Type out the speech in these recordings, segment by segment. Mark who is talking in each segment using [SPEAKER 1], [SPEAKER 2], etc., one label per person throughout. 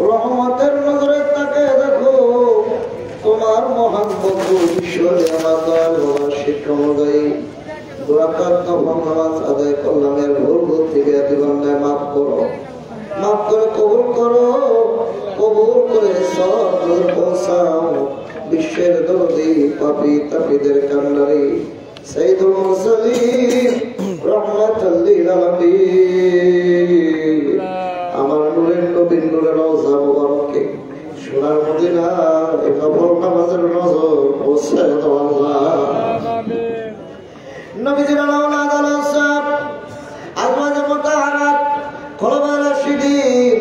[SPEAKER 1] রহমতের নজরে তাকে দেখো তোমার মহান বন্ধু ঈশ্বরে আমার দয়াল বাবার শিক্ষা অনুযায়ী নামাজ আদায় করলাম। এর ভুল ভুল থেকে জীবনটায় মাফ করো, মাফ করে কবুল করো, কবুল করে সব পৌঁছাও বিশ্বের দরদি পাপী তাপীদের কান্ডারি সাইয়্যিদুল মুরসালিন রাহমাতাল লিল আলামিন। আমার নূরের নবী নূরের রওজা মুবারকে সোনার মদিনা এই নফল নামাজের নজর পৌঁছায় দাও আল্লাহ। নবীজির আওলাদ আল-সাহাব আজওয়াজ মুতাহহারাত খুলাফায়ে রাশিদিন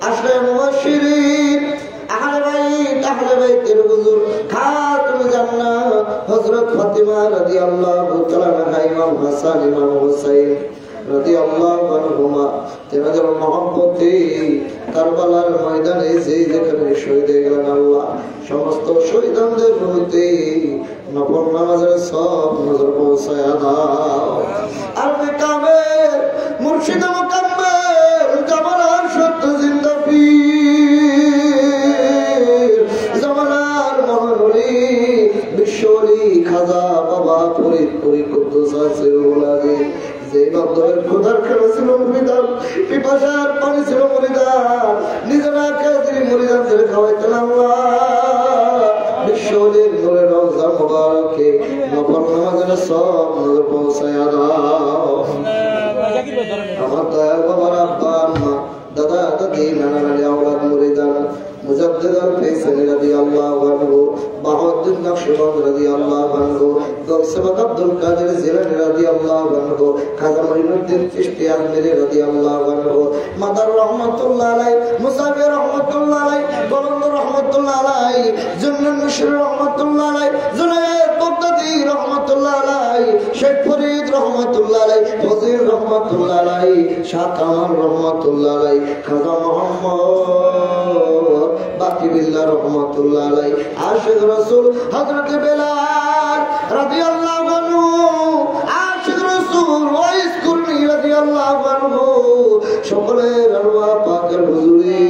[SPEAKER 1] আশরায়ে মুবাশশিরিন আহলে বাইতের হুজুর খাতুন জান্নাত হযরত ফাতিমা রাদিয়াল্লাহু তাআলা আনহা, ইমাম হাসান ইমাম হুসাইন রাদিয়াল্লাহু আনহুমা তেনাদের মহব্বতে কারবালার ময়দানে যেখানে শহীদ হয়ে গেলেন আল্লাহ সমস্ত শহীদদের প্রতি নফল নামাজের সব নজর পৌঁছায় দাও। আর কামেল মুর্শিদ মুকাম্মেল জামালার সত্য জিন্দা পীর জামালার মহানলি বিশ্বলি খাজা বাবা ফরিদ কুদ্দুস আসিরুল আজিজ যে বাবদের খোদার খেলা ছিল মুরিদান, পিপাসার পানি ছিল মুরিদান, নিজেরা খেয়ে মুরিদানদের খাওয়াইতেন আল্লাহ। বিশ্বলির নূরের রওজা মুবারকে নফল নামাজের সব নজর পৌঁছায় দাও। আমার দয়াল বাবার আব্বা আম্মা দাদা দাদি নানা নানি আওলাদ মুরিদান মুজাদ্দিদ আল-ফয়সালি রাদিয়াল্লাহু আনহু, বাহাউদ্দিন নকশবন্দ রাদিয়াল্লাহু আনহু, গৌসে পাক আব্দুল কাদের জিলানী রাদিয়াল্লাহু আনহু, খাজা মঈনুদ্দিন চিশতি আজমিরি রাদিয়াল্লাহু আনহু, মাদার রহমাতুল্লাহ আলাইহি, মুসাফির রহমাতুল্লাহ আলাইহি, গোবিন্দ রহমাতুল্লাহ আলাইহি, জুন্নুন মিশরি রহমাতুল্লাহ আলাইহি, জুনায়েদ বাগদাদি রহমাতুল্লাহ আলাইহি, শেখ ফরিদ রহমাতুল্লাহ আলাইহি, ফজিল রহমাতুল্লাহ আলাইহি, শাহ কামাল রহমাতুল্লাহ আলাইহি, খাজা মুহাম্মদ বাকি বিল্লাহ রহমাতুল্লাহ আলাইহি, আশিক রাসূল হযরত বেলাল রাদিয়াল্লাহু আনহু, আশিক রাসূল ওয়াইস কুরনি রাদিয়াল্লাহু আনহু, সকলের আরওয়াহ পাকের হুজুরি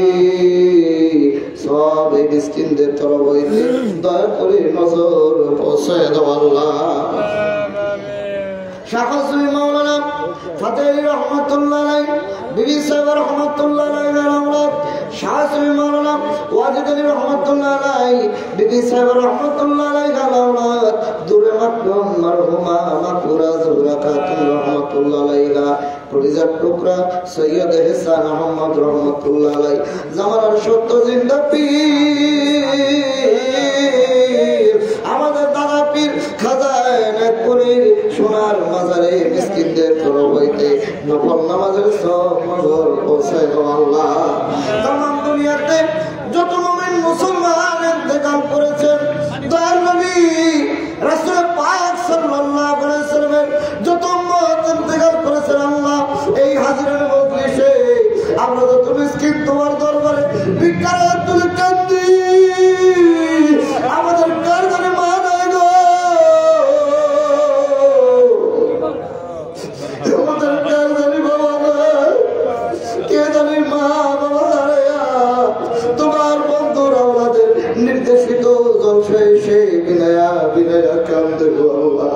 [SPEAKER 1] সব এই মিসকিনদের তরফ হইতে দয়া করে নজর পৌঁছায় দাও আল্লাহ। শাহসুই মাওলানা ফাতেহী রহমাতুল্লাহ আলাইহি, বিবি সাহেব রহমাতুল্লাহ আলাইহি আওলাদ, শাহসুই মাওলানা ওয়াজিদ আলী রহমাতুল্লাহ আলাইহি, বিবি সাহেব রহমাতুল্লাহ আলাইহি আওলাদ, দূরে মাকরুম মারহুমা মাকবুরা জুহরা খাতুন রহমাতুল্লাহ আলাইহা, পরিজাত টুকরা সৈয়দ এহসান আহমদ রহমাতুল্লাহ আলাইহি, জামানার সত্য জিন্দা পীর আমাদের দাদা পীর খাজা এনায়েতপুরীর সোনার মাজারে মিসকিনদের তরফ হইতে নফল নামাজের সব নজর পৌঁছায় দাও আল্লাহ। তামাম দুনিয়াতে যত মুমিন মুসলমান ইন্তেকাল করেছেন দয়ার নবী রাসূল পাক সাল্লাল্লাহু আলাইহি ওয়াসাল্লামের যত উম্মত ইন্তেকাল করেছেন আল্লাহ এই হাজিরের মজলিসে আমরা যত মিসকিন তোমার দরবারে ভিক্ষার তুলে কান্দি, আমাদের কার জানে মা নাই গো, আমাদের কার জানি বাবা নাই, কে জানি মা বাবা দাঁড়াইয়া তোমার বন্ধুর আওলাদের নির্দেশিত জলসায় এসে বিনয়া বিনয়া কান্দে গো আল্লাহ।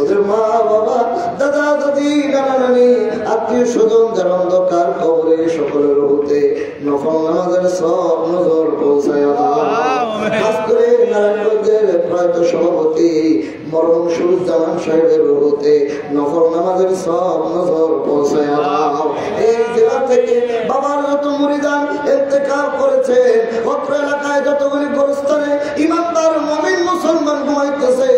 [SPEAKER 1] ওদের মা বাবা দাদা দাদি নানা নানি আত্মীয় স্বজন যারা অন্ধকার কবরে সকলের হতে নফল নামাজের সব নজর পৌঁছায় দাও। খাস করে নারায়ণগঞ্জের প্রয়াত সভাপতি মরহুম সুরুজ্জামান সাহেবের হতে নফল নামাজের সব নজর পৌঁছায় দাও। এই জেলা থেকে বাবার যত মুরিদান ইন্তেকাল করেছেন, অত্র এলাকায় যতগুলি গোরস্থানে ইমানদার মুমিন মুসলমান ঘুমাইতেছে,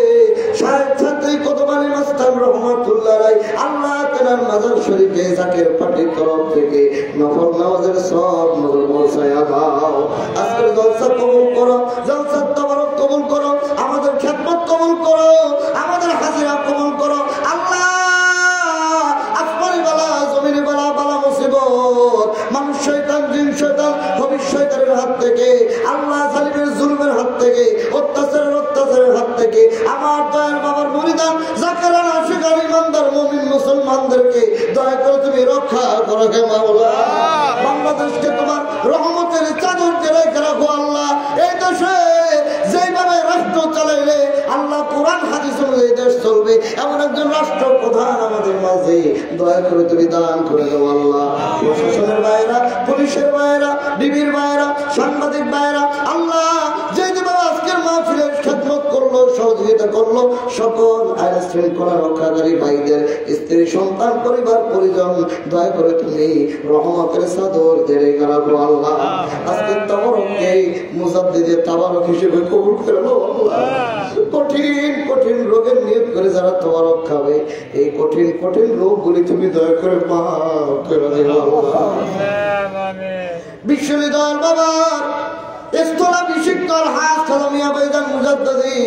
[SPEAKER 1] শাহেদ ছাত্রী কোতবালী মাস্তান রহমাতুল্লাহ আলাইহি আল্লাহ তাআলার মাজার শরীফে জাকের পার্টির তরফ থেকে নফল নামাজের সব নজর পৌঁছায় দাও। আজকের জলসা কবুল করো, জলসার তবারক কবুল করো, আমাদের খেদমত কবুল করো, আমাদের হাজিরা কবুল করো আল্লাহ। আসমানি বালা জমিনি বালা বালা মুসিবত মানুষ শয়তান জিন শয়তান ভবিষ্যৎ শয়তানের হাত থেকে আল্লাহ জালিমের জুলমের হাত থেকে অত্যাচারের হাত থেকে আমার দয়ার বাবার মুরিদান জাকেরান আশিকার ইমানদার মুসলমানদেরকে দয়া করে তুমি রক্ষা করো হে মাওলা। বাংলাদেশকে তোমার রহমতের চাদর দিয়ে রেখে রাখো আল্লাহ। এই দেশে যেভাবে রাষ্ট্র চালাইলে আল্লাহ কোরআন হাদিস অনুযায়ী দেশ চলবে এমন একজন রাষ্ট্রপ্রধান আমাদের মাঝে দয়া করে তুমি দান করে দাও আল্লাহ। প্রশাসনের ভাইয়েরা, পুলিশের ভাইয়েরা, ডিবির ভাইয়েরা, সাংবাদিক ভাইয়েরা আল্লাহ যেভাবে আজকের মাহফিলের খেদমত করলো, সহযোগিতা করলো, সকল আইন শৃঙ্খলা রক্ষাকারী ভাইদের স্ত্রী, সন্তান, পরিবার, পরিজন দয়া করে তুমি রহমতের চাদর দিয়ে রেখে রাখো আল্লাহ। আজকে তাবারককে মুজাদ্দিদের তাবারক হিসেবে কবুল করে নাও আল্লাহ। কঠিন কঠিন রোগের নিয়ত করে যারা তাবারক খাবে এই কঠিন কঠিন রোগগুলি তুমি দয়া করে মাফ করে দিও আল্লাহ। বিশ্ববিদ্যালয় বাবার স্থলাভিষিক্ত হাত খালামিয়া ভাইজান মুজাদ্দিদি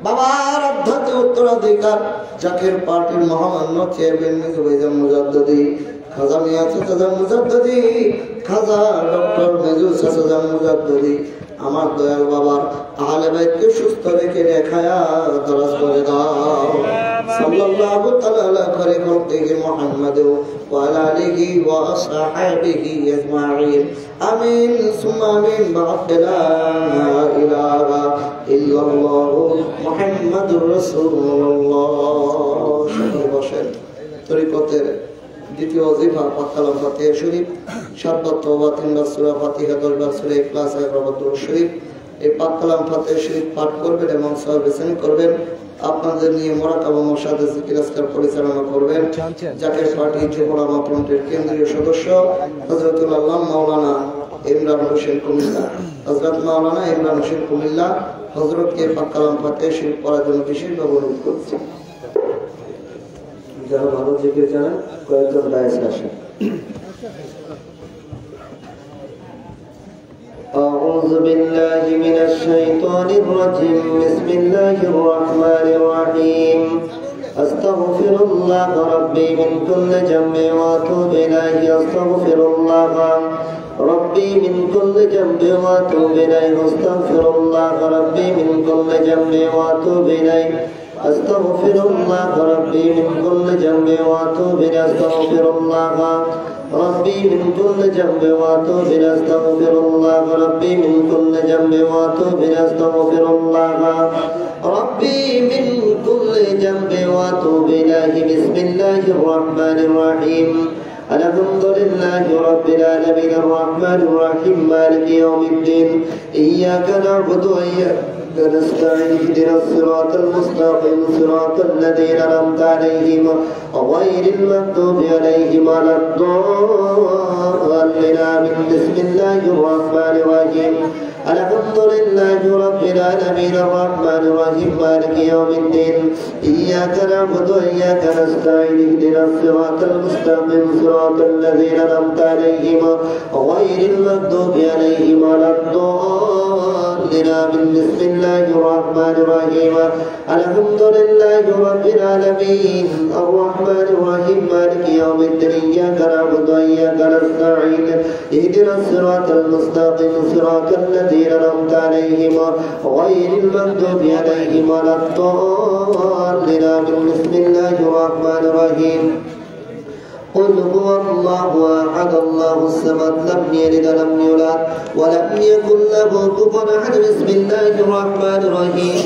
[SPEAKER 1] বাবার আধ্যাত্মিক উত্তরাধিকার জাকির পার্টির মহামান্য চেয়ারম্যান মেজু ভাইজান মুজাদ্দিদি, খাজা মিয়া চাচা মুজাদ্দিদি, খাজা ডক্টর মেজু চাচা মুজাদ্দিদি আমার দয়াল বাবার আহলে বাইতকে সুস্থ রেখে রেখায়া দরাজ করে দাও। সাল্লাল্লাহু তাআলা করে করতে মুহাম্মদ ওয়া আলা আলিহি ওয়া আসহাবিহি আজমাইন আমিন সুম্মা আমিন বা'দা ইলাহা ইল্লাল্লাহ মুহাম্মাদুর রাসূলুল্লাহ। সকলে বসেন। তরিকতের দ্বিতীয় ওজিফা পাক কালাম ফাতিহা শরীফ, 7 বার তওবা, 3 বার সূরা ফাতিহা, 10 বার সূরা ইখলাস, 1 বার দুরূদ শরীফ। এই পাক কালাম ফাতিহা শরীফ পাঠ করবেন এবং সওয়াব হাসিল করবেন। আপনাদের নিয়ে মুরাকাবা মুশাহাদা জিকির আজকার পরিচালনা করবেন জাকির পার্টি যুবরামা ফ্রন্টের কেন্দ্রীয় সদস্য হযরতুল আল্লাহ মাওলানা ইমরান হোসেন কুমিল্লা। হযরত মাওলানা ইমরান হোসেন কুমিল্লা হযরতকে পাক কালাম ফাতিহা শরীফ পড়ার জন্য বিশেষভাবে অনুরোধ করছি। যারা ভালো জিকির জানেন কয়েকজন দায়েশ আসেন। أعوذ بالله من الشيطان الرجيم بسم الله الرحمن الرحيم أستغفر الله ربي من كل ذنب وأتوب إليه أستغفر الله ربي من كل ذنب وأتوب إليه أستغفر الله ربي من كل ذنب وأتوب إليه أستغفر الله ربي من كل ذنب وأتوب إليه أستغفر الله ربي من كل ذنب وأتوب إليه أستغفر الله ربي من كل ذنب وأتوب إليه أستغفر الله ربي من كل ذنب وأتوب إليه بسم الله الرحمن الرحيم الحمد لله رب العالمين الرحمن الرحيم مالك يوم الدين إياك نعبد وإياك نستعين اهدنا الصراط المستقيم صراط الذين أنعمت عليهم غير المغضوب عليهم ولا الضالين آمين بسم الله الرحمن الرحيم الحمد لله رب العالمين الرحمن الرحيم مالك يوم الدين إياك نعبد وإياك نستعين اهدنا الصراط المستقيم صراط الذين أنعمت عليهم غير المغضوب عليهم ولا الضالين آمين بسم الله الرحمن الرحيم الحمد لله رب العالمين الرحمن الرحيم مالك يوم الدين إياك نعبد وإياك نستعين اهدنا الصراط المستقيم صراط الذين أنعمت عليهم غير المغضوب عليهم ولا الضالين آمين بسم الله الرحمن الرحيم قل هو الله أحد الله الصمد لم يلد ولم يولد ولم يكن له كفوا أحد بسم الله الرحمن الرحيم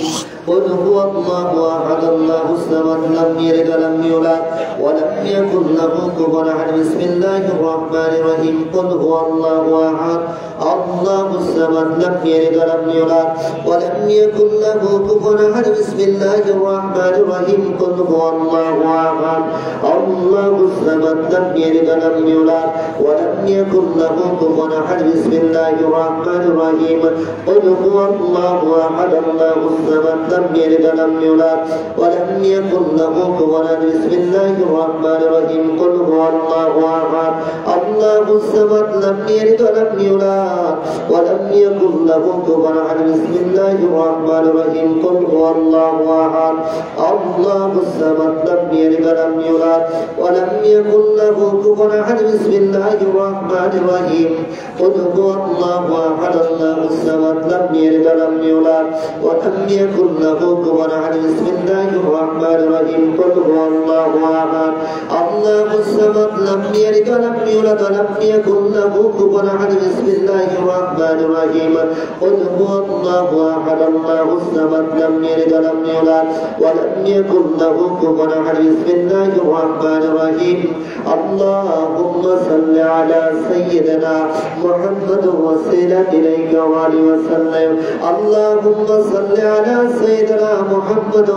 [SPEAKER 1] قل هو الله أحد الله الصمد لم يلد ولم يولد ولم يكن له كفوا أحد بسم الله الرحمن الرحيم قل هو الله أحد الله الصمد لم يلد ولم يولد ولم يكن له كفوا أحد بسم الله الرحمن الرحيم قل هو الله أحد الله الصمد لم يلد ولم يولد ولم يكن له كفوا أحد بسم الله الرحمن الرحيم قل هو الله أحد الله الصمد لم يلد ولم يولد ولم يكن له كفوا أحد بسم الله الرحمن الرحيم قل هو الله أحد الله الصمد لم يلد ولم يولد ولم يكن له كفوا أحد بسم الله الرحمن الرحيم قل هو الله أحد الله الصمد لم يلد ولم يولد ولم يكن له كفوا أحد بسم الله الرحمن الرحيم قل هو الله أحد الله الصمد لم يلد ولم يولد ولم يكن له كفوا أحد بسم الله الرحمن الرحيم قل هو الله أحد الله الصمد لم يلد ولم يولد ولم يكن له كفوا أحد بسم الله الرحمن الرحيم قل هو الله أحد الله الصمد لم يلد ولم يولد ولم يكن له كفوا أحد بسم الله الرحمن الرحيم اللهم صل على سيدنا محمد وسيلة إليك وعلي وسلم اللهم صل على سيدنا محمد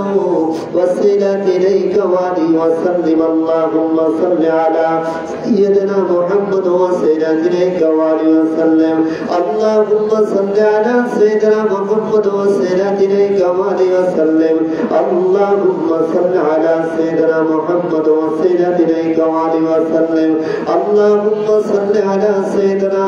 [SPEAKER 1] وسيلة إليك وعلي وسلم اللهم صل على سيدنا محمد وسيلة إليك وعلي وسلم اللهم صل على سيدنا محمد وسيلة إليك وعلي وسلم اللهم صل على سيدنا محمد وسيلة إليك وعلي وسلم اللهم صل على سيدنا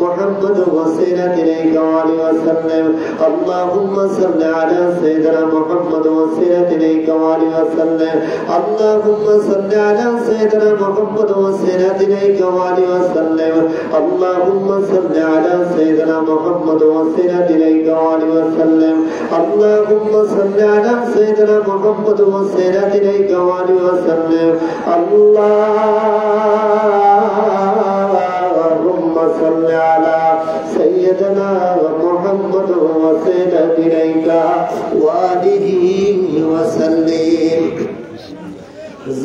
[SPEAKER 1] محمد وسيلة إليك وعلي وسلم اللهم صل على سيدنا محمد وسيلة إليك وعلي وسلم اللهم صل على سيدنا محمد وسيلة إليك وعلي وسلم اللهم صل على سيدنا محمد وسيلة إليك وعلي وسلم اللهم صل على سيدنا محمد وسيلة إليك وعلي وسلم اللهم صل على سيدنا محمد وسيلة إليك وآله وسلم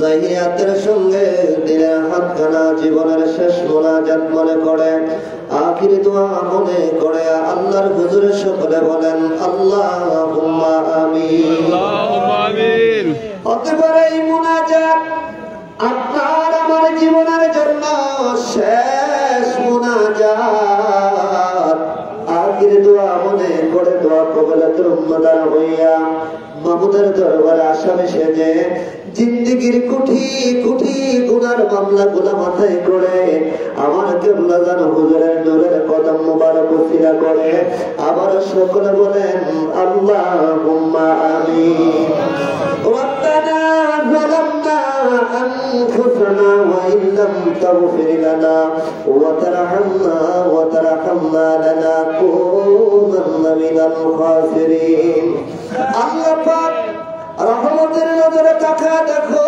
[SPEAKER 1] জাহিয়াতের সঙ্গে দিলের হাতখানা জীবনের শেষ মোনাজাত মনে করে আখিরি দোয়া মনে করে আল্লাহর হুজুরে সকলে বলেন আল্লাহুম্মা আমিন আল্লাহুম্মা আমিন। হতে পারে এই মোনাজাত আপনার আমার জীবনের জন্য শেষ মোনাজাত আখিরি দোয়া মনে করে দোয়া কবুলাতুল উম্মাদার হইয়া মাহমুদের দরবারে আসামে সেজে জিন্দেগির কোটি কোটি গুনার মামলা গুলা মাথায় করে আমার কেবলা জান হুজুরের নূরের কদম মুবারক উসিলা করে আবার সকলে বলেন আল্লাহুম্মা আমিন। রব্বানা যালামনা আনফুসানা ওয়া ইল্লাম তাগফির লানা ওয়া তারহামনা লানাকুনান্না মিনাল খাসিরিন। আল্লাহ পাক রহমতের নজরে তাকায় দেখো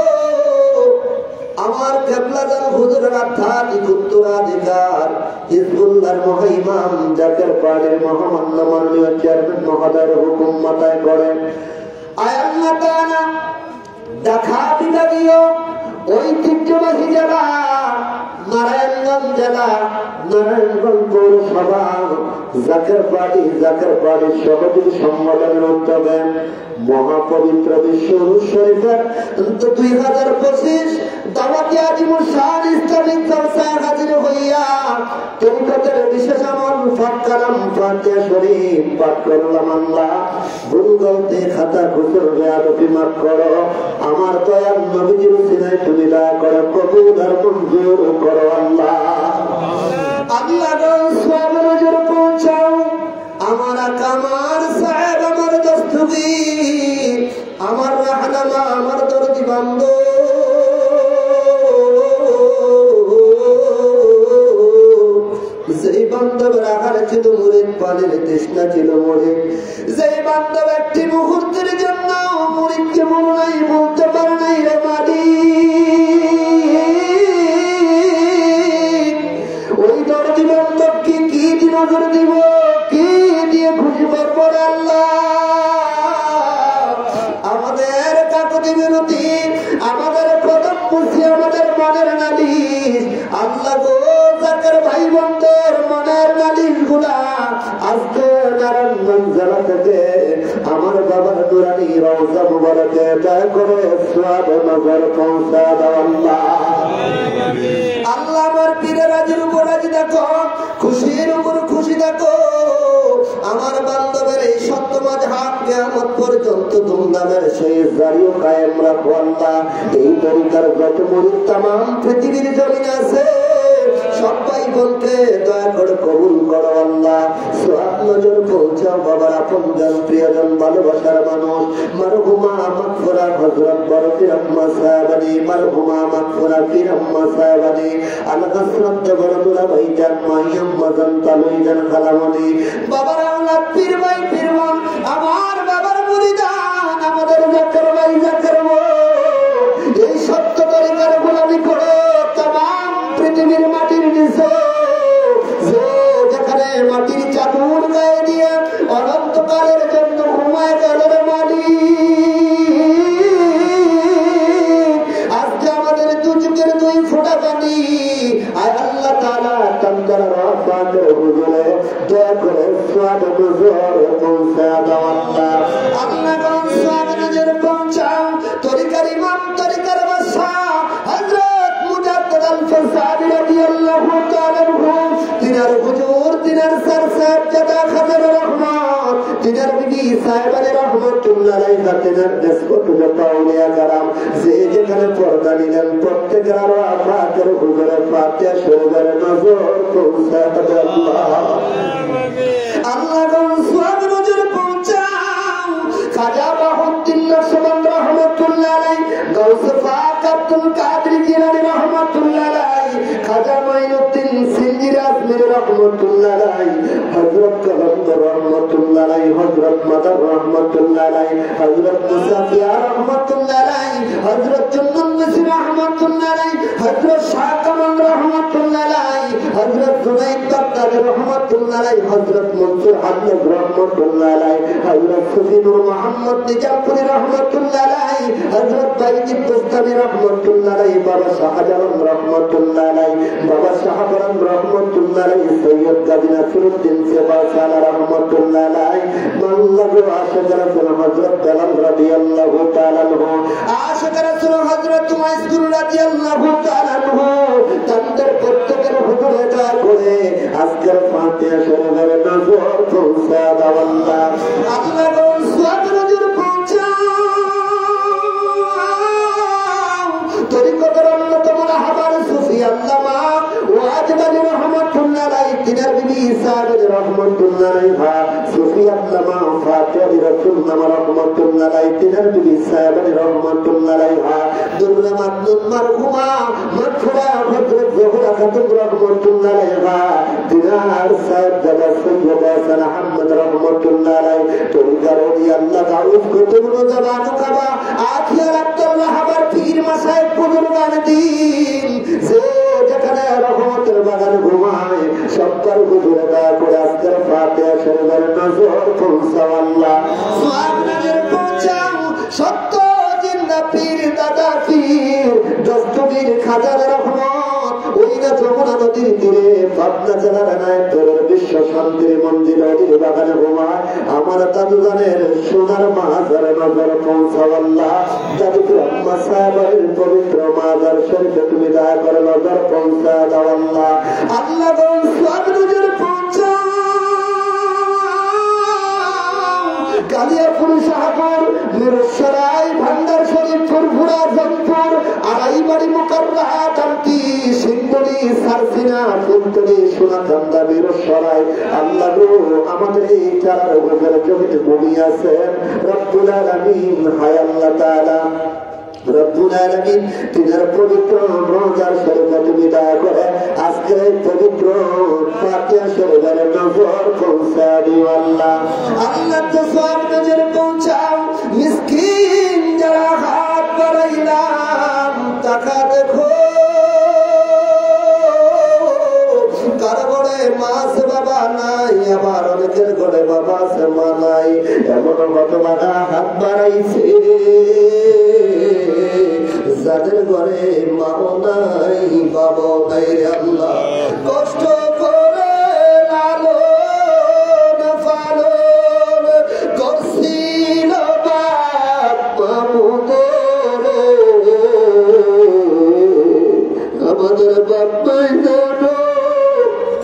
[SPEAKER 1] আমার কেবলাদার হুজুরের আধ্যাত্মিক উত্তরাধিকার হিজবুল্লাহর মহাইমাম জাকের পাড়ের মহামান্য মাননীয় চেয়ারম্যান মহোদয়ের হুকুম মাথায় করেন আয় আল্লাহ তাআলা দেখা বিভাগীয় ঐতিহ্যবাহী জেলা নারায়ণগঞ্জ জেলা নারায়ণগঞ্জ পৌরসভা জাকের পাড়ি সহযোগী সম্মেলনের উদ্যোগে মহাপবিত্র বিশ্ব শরীফের 2025 দাওয়াতি আজিমুল শান ইসলামিক জলসায় হাজির হইয়া তরিকতের বিশেষ আমল ফাতকালাম ফাতিহা শরীফ পাঠ করলাম। আল্লাহ ভুল গলতি খাতা খুচুর বেয়াদবি মাফ করো আমার দয়াল নবীজির উসিলায় তুমি দয়া করো কবুল আর মঞ্জুর করো আল্লাহ। আল্লাহ সওয়াব নজর পৌঁছাও আমার কামার সাহেব আমার দস্তগীর আমার রাহনামা আমার দরদি বান্দো যেই বান্ধবের আহার ছিল মুরিদ পানির তৃষ্ণা ছিল মুরিদ যেই বান্ধব একটি মুহূর্তের জন্য মুরিদকে মনে নাই বলতে পারে নাই রে মালিক ওই দরদি বান্ধবকে কি নজর দিব কি দিয়ে খুশি করবো আল্লাহ। আমাদের কাকুতি বিরতি আমাদের প্রথম পুষি আমাদের মনের নালিশ আল্লাহ গো জাকের ভাই বোনদের মনের নালিশ গুলা আজকে নারায়ণগঞ্জ জেলা থেকে আমার বাবার নুরানি রওজা মুবারকে দয়া করে সওয়াব নজর পৌঁছা দাও আল্লাহ। আল্লাহ আমার পীরের রাজির উপর রাজি দেখো খুশির উপর খুশি দেখো আমার বান্ধবের এই সত্যমাজ হাত কিয়ামত পর্যন্ত ধুমধামের সহিত জারি ও কায়েম রাখো আল্লাহ। এই তরিকার যত মুরিদ তামাম পৃথিবীর জমিনে আছে সবাই বলতে দয়া করে কবুল করো আল্লাহ। সওয়াব নজর পৌঁছাও বাবার আপনজন প্রিয়জন ভালোবাসার মানুষ মারহুমা মাগফিরাত হযরত বরকত আম্মা সাহেবানি মারহুমা মাগফিরাত আম্মা সাহেবানি আল্লাহ শ্রদ্ধা বড় দুলা ভাইজান মাইয়াম্মা জান তালুইজান খালামনি বাবার আওলাদ পীর ভাই পীরমন আমার বাবার মুরিদান আমাদের জাকের ভাই জাকের এই সত্য তরিকার গোলামি করে तमाम পৃথিবীর মাটির নিচে যে যেখানে মাটির চাদর গায়ে দিয়ে অনন্তকালের জন্য ঘুমায় গেল রে মালিক আজকে আমাদের দু চোখের দুই ফোঁটা পানি আর আল্লাহ তাআলা তার রহমতের হুজুরে দয়া করে সওয়াব নজর পৌঁছায় দাও আল্লাহ। আল্লাহ কোন সওয়াব নজর পৌঁছাও তরিকার ইমাম তরিকার বাদশা হযরত মুজাদ্দিদ আল-ফাসাদি রাদিয়াল্লাহু তাআলা আনহু তিনার হুজুর তিনার সরসাদ জাদা খাজর রহমত তিনার বিবি সাহেবানে রহমাতুল্লাহ আলাইহা তিনার দেশকট পাউলিয়া কারাম যে যেখানে পর্দা নিলেন প্রত্যেকের আরো আপনাদের হুজুরের ফাতিহা শরীফের নজর পৌঁছায় আল্লাহ। আল্লাহ কোন সওয়াব নজর পৌঁছাও খাজা বাহুদ্দিন নকশবন্দ রহমাতুল্লাহ আলাইহি গাউস পাক আব্দুল কাদের জিলানী রহমাতুল্লাহ আলাইহি খাজা মাইনুদ্দিন সিন্দির আজমিরি রহমাতুল্লাহ আলাইহি হযরত কলন্দর রহমাতুল্লাহ আলাইহি হযরত মাদার রহমাতুল্লাহ আলাইহি হযরত মুসাফিয়া রহমাতুল্লাহ আলাইহি হযরত জন্নুল নসির রহমাতুল্লাহ আলাইহি হযরত শাহ কামাল রহমাতুল্লাহ আলাইহি হযরত জুনাইদ বাগদাদি রহমাতুল্লাহ আলাইহি হযরত মনসুর আহমদ রহমাতুল্লাহ আলাইহি হযরত সুফিনুর মুহাম্মদ নিজামপুরি রহমাতুল্লাহ আলাইহি হযরত বাইজিদ বুস্তামি রহমাতুল্লাহ আলাইহি বাবা শাহজালাল রহমাতুল্লাহ আলাইহি বাবা শাহজালাল রহমাতুল্লাহ আলাইহি সৈয়দ গাজী নাসিরউদ্দিন সেবাসালা রহমাতুল্লাহ আলাইহি মাল্লাহু আশিক রাসূল হযরত বেলাল রাদিয়াল্লাহু তাআলা আনহু আশিক রাসূল হযরত মাইসুর রাদিয়াল্লাহু তাআলা আনহু তাদের প্রত্যেকের হুজুরে দয়া করে আজকের ফাতিহা শরীফের নজর পৌঁছায় দাও আল্লাহ। আল্লাহ কোন সওয়াব নজর পৌঁছাও তরিকতের অন্যতম রাহবার সুফি আল্লামা ওয়াজদানি রহমাতুল্লাহ আলাইহি তিনার বিবি সাহেব রহমাতুল্লাহ আলাইহা সুফি আল্লামা ফাতিহা রাসূলুল্লাহ রহমাতুল্লাহ আলাইহি তিনার বিবি সাহেব রহমাতুল্লাহ আলাইহা দুররা মাদনুন মারহুমা মাগফিরা হযরত জোহরা খাতুন রহমাতুল্লাহ আলাইহা তিনার সাহেব দাদা সৈয়দ হাসান আহমদ রহমাতুল্লাহ আলাইহি তরিকার ওলি আল্লাহ গাউস কুতুবুল জামান কাবা আখিয়ার আব্দুল্লাহ হাবার পীর মাসায়েখ বুজুর্গান দিন যে যেখানে রহমতের বাগান ঘুমায় সবার হুজুরে দয়া করে আজকের ফাতিহা শরীফের নজর পৌঁছাও আল্লাহ। সওয়াব নজর পৌঁছাও সত্য জিন্দা পীর দাদা পীর দস্তগীর খাজার রহমত ওই না যমুনা নদীর তীরে পাবনা জেলার এনায়েতপুরের বিশ্ব শান্তির মন্দির নদীর বাগানে ঘুমায় আমার দাদুজানের সোনার মাজার নজর পৌঁছাও আল্লাহ। দাদুপুর আম্মা সাহেবের পবিত্র মাজার শরীফে তুমি দয়া করে নজর পৌঁছায় দাও আল্লাহ। আল্লাহ কোন সওয়াব নজর পৌঁছাও কালিয়াপুর শাহপুর মিরসরাই ভান্ডার শরীফ ফুরফুরা জমপুর আড়াইবাড়ি মুকাররহা কান্তি সিন্ধুলি সারসিনা ফুলতলি সোনাকান্দা মিরসরাই আল্লাহ গো আমাদের এই চার উপরে জমিতে ঘুমিয়ে আছেন রব্বুল আলামিন হায় আল্লাহ তাআলা রব্বুল আলামিন তিনার পবিত্র রোজার শরীফে তুমি দয়া করে আজকের এই পবিত্র ফাতিহা শরীফের নজর পৌঁছায় দিও আল্লাহ। আল্লাহ তো সওয়াব নজর পৌঁছাও মিসকিন যারা হাত বাড়াইলাম টাকা দেখো কার ঘরে মাছ বাবা নাই আবার অনেকের ঘরে বাবা আছে মা নাই এমন হতভাগা হাত বাড়াইছে যাদের ঘরে মাও নাই বাবাও নাই রে আল্লাহ কষ্ট করে লালন পালন করছিল বাপ মামুদের আমাদের বাপ নাই যেন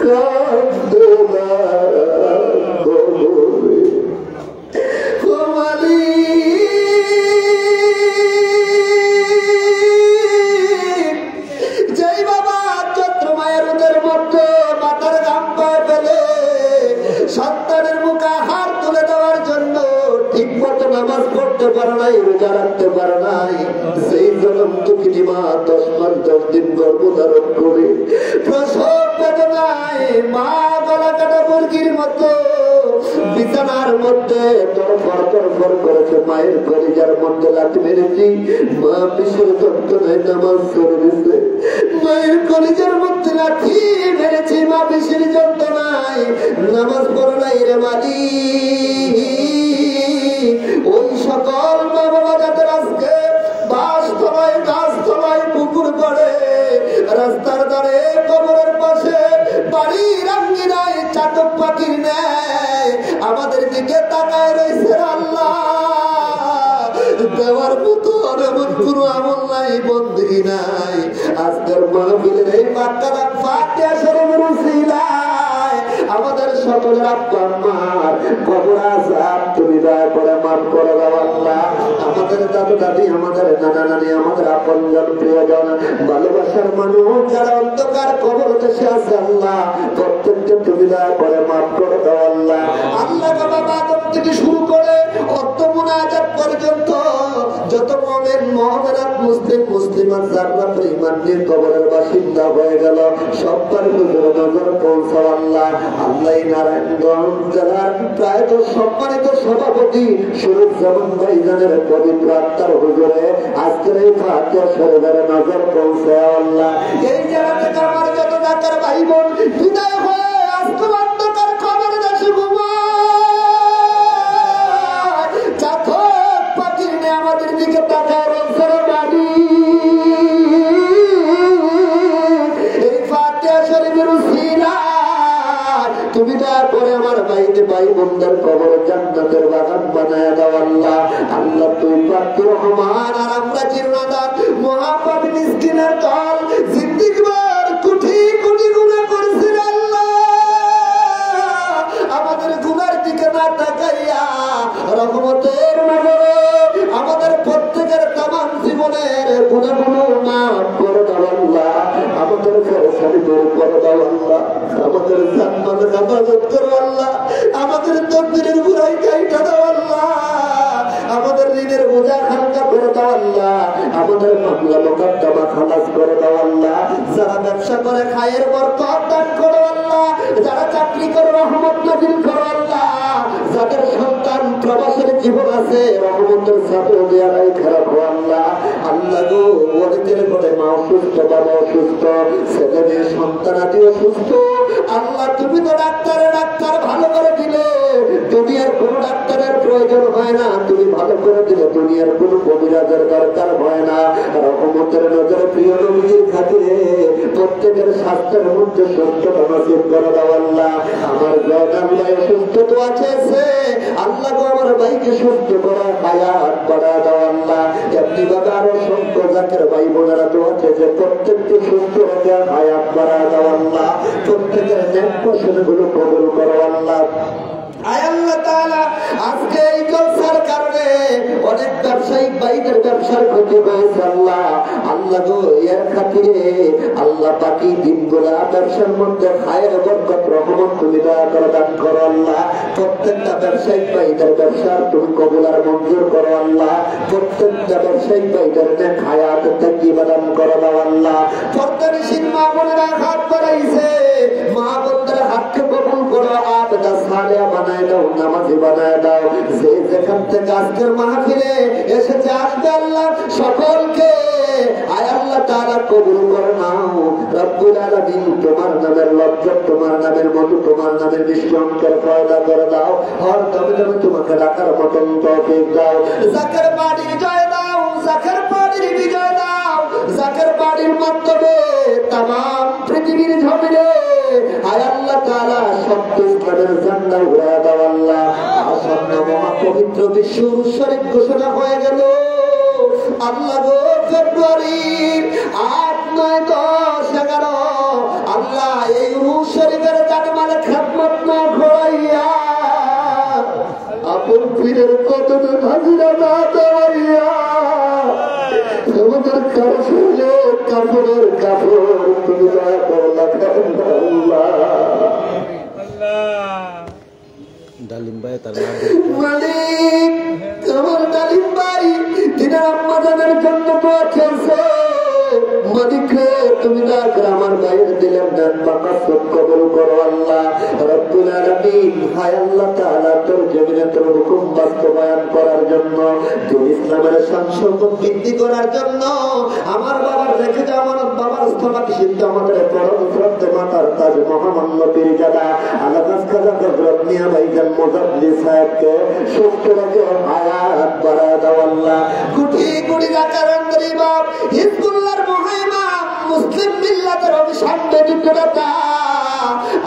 [SPEAKER 1] কাঁদে না বুঝি মা 10 মাস 10 দিন গর্ভধারণ করে প্রসব বেদনায় মা গলা কাটা মুরগির মতো বিছানার মধ্যে তরফর করেছে। মায়ের কলিজার মধ্যে লাথি মেরেছি, মা বিশের যন্ত্রণায় নামাজ করে দিচ্ছে। মায়ের কলিজার মধ্যে লাথি মেরেছি, মা বিশের যন্ত্রণায় নামাজ পড়ে নাই রে মালি। ওই সকল মা বাবা যাদের আজকে বাসতলায় গাছতলায় পুকুর পড়ে, রাস্তার ধারে কবরের পাশে বাড়ির আঙ্গিনায় চাতক পাখির ন্যায় আমাদের দিকে তাকায় রয়েছে আল্লাহ। দেওয়ার মতো এমন কোনো আমল নাই, বন্দী নাই। আজকের মাহফিলের এই বাক্যাটা ফাতিহা শরীফের উসিলায় আমাদের সকলের আব্বা আম্মার কবর আযাব তুমি দয়া করে মাফ করে দাও আল্লাহ। আমাদের দাদু দাদি, আমাদের নানা নানি, আমাদের আপনজন প্রিয়জন ভালোবাসার মানুষ যারা অন্ধকার কবর দেশে আছে আল্লাহ, প্রত্যেককে তুমি দয়া করে মাফ করে দাও আল্লাহ। আল্লাহ বাবা আদম থেকে শুরু করে অর্থ মুনাজাত পর্যন্ত যত মুমিন মুমিনাত মুসলিম মুসলিমান যারা ঈমান নিয়ে কবরের বাসিন্দা হয়ে গেল সবার নজরে নজর পৌঁছাও আল্লাহ। আল্লাহ নারায়ণগঞ্জ জেলার প্রায়ত সম্মানিত সভাপতি শরীফুজ্জামান ভাইজানের পবিত্র আত্মার হুজুরে আজকের এই ফাতিহা শরীফের নজর পৌঁছাও আল্লাহ। এই জায়গা থেকে আমার যত ডাক্তার ভাই বোন বিদায় হয়ে আজকে অন্ধকার কবরে দেশে আমাদের দিকে তাকায় রয়েছে বাড়ি। এই ফাতিহা শরীফের উসিলায় তুমি দয়া করে আমার ভাইদের ভাই বোনদের কবর জান্নাতের বাগান বানায় দাও আল্লাহ। আল্লাহ তুই পাক রহমান, আর আমরা জিন্নাত মহাপাপী মিসকিনের দল জিন্দেগিবার কোটি কোটি গুনাহ করেছি আল্লাহ। আমাদের গুনার দিকে না তাকাইয়া রহমতের নজরে আমাদের প্রত্যেকের তামাম জীবনের গুনাহগুলো মাফ করে দাও আল্লাহ। আমাদের ফেরেশতানি দূর করে দাও আল্লাহ। আমাদের জান্নাতের হেফাজত করো আল্লাহ। আমাদের তকদীরের বুরাই কাইটা দাও আল্লাহ। আমাদের ঋণের বোঝা হালকা করে দাও আল্লাহ। আমাদের মামলা মোকদ্দমা খালাস করে দাও আল্লাহ। যারা ব্যবসা করে খায়ের বরকত দান করো আল্লাহ। যারা চাকরি করে রহমত নাযিল করো আল্লাহ। যাদের সন্তান প্রবাসের জীবন আছে রহমতের সাথে দেয়ারাই খারাপ আল্লাহ। আল্লাহ গো ওদের করে মা অসুস্থ, বাবা অসুস্থ, ছেলে মেয়ে সন্তান আদি অসুস্থ আল্লাহ। তুমি তো ডাক্তার ভালো করে দিলে, দুনিয়ার কোন ডাক্তারের প্রয়োজন হয় না। তুমি ভালো করে দিলে দুনিয়ার কোন কবিরাজের দরকার হয় না। রহমতের নজরে প্রিয় নবীর খাতিরে প্রত্যেকের স্বাস্থ্যের মধ্যে সুস্থতা নসিব করে দাও আল্লাহ। আমার জয়নাল ভাই অসুস্থ তো আছে আল্লাহ গো, আমার ভাইকে সুস্থ করা হায়াত বাড়া দাও আল্লাহ। এমনি ভাবে আরো সংখ্য জাকের ভাই বোনেরা তো আছে যে প্রত্যেককে সুস্থ হতে হায়াত বাড়া দাও আল্লাহ। প্রত্যেকের নেক পছন্দগুলো কবুল করো আল্লাহ। আয় আল্লাহ তাআলা, আজকে এই জলসার কারণে অনেক ব্যবসায়িক ভাইদের ব্যবসার ক্ষতি হয়েছে আল্লাহ। আল্লাহ গো এর খাতিরে আল্লাহ বাকি দিনগুলা ব্যবসার মধ্যে খায়ের বরকত রহমত তুমি দয়া করে দান করো আল্লাহ। প্রত্যেকটা ব্যবসায়িক ভাইদের ব্যবসা তুমি কবুল আর মঞ্জুর করো আল্লাহ। প্রত্যেকটা ব্যবসায়িক ভাইদের নেক হায়াত তাকবীর দান করো দাও আল্লাহ। পর্দানিশীন মা বোনেরা হাত বাড়াইছে, মা বোনদের হাতকে কবুল করো, আবেদা সালেহা বানায় দাও, নামাজি বানায় দাও। যে যেখান থেকে আজকের মাহফিলে এসেছে আসবে আল্লাহ সকলকে আয় আল্লাহ তাআলা কবুল করে নাও। রব্বুল আলামিন তোমার নামের লজ্জা, তোমার নামের মধু, তোমার নামের নিঃসঙ্কের পয়দা করে দাও। হর দমে দমে তোমাকে ডাকার মতন তৌফিক দাও। জাকের বাড়ির জয় দাও, জাকের বাড়ির বিজয় দাও। জাকের বাড়ির মাধ্যমে তামাম পৃথিবীর জমিনে আয় আল্লাহ তাআলা সত্য ইসলামের ঝান্ডা উড়ায় দাও আল্লাহ। আসন্ন মহাপবিত্র বিশ্ব শরীফ ঘোষণা হয়ে গেল আল্লাহ গো। ফেব্রুয়ারির 8, 9, 10, 11 আল্লাহ এই শরীফের জানমালে খেদমত না ঘোরাইয়া আপন পীরের কদমে হাজিরা না দেওয়াইয়া আমাদের কাফলে কাফরের কাফর তুমি দয়া করো আল্লাহ।
[SPEAKER 2] ডালিম ভাই তার
[SPEAKER 1] মালিক, আমার ডালিম ভাই দিনের আম্মা জানের জন্য দোয়া খেলছে। মালিকরে তুমি তাকে আমার ভাইয়ের দিলেন দেন মাকাসুদ কবুল করো আল্লাহ রব্বুল আলামিন। হায় আল্লাহ তাআলা তোর জমিনে তোর হুকুম বাস্তবায়ন করার জন্য, দিন ইসলামের শান-শৌকত বৃদ্ধি করার জন্য আমার বাবার রেখে যাওয়া আমানত বাবার স্থপতি সিদ্ধ আমাদের পরম শ্রদ্ধে মাতার তাজ মহামান্য পীরজাদা আলাকাস খাজা হযরত মিয়া ভাইজান মুজাদ্দিদ সাহেবকে সুস্থ রেখে হায়াত বাড়ায় দাও আল্লাহ। কোটি কোটি জাকারান্দার ইমাম হিজবুল্লাহর মুহাইমাম মুসলিম মিল্লাতের অভিশাপ ব্যতীততা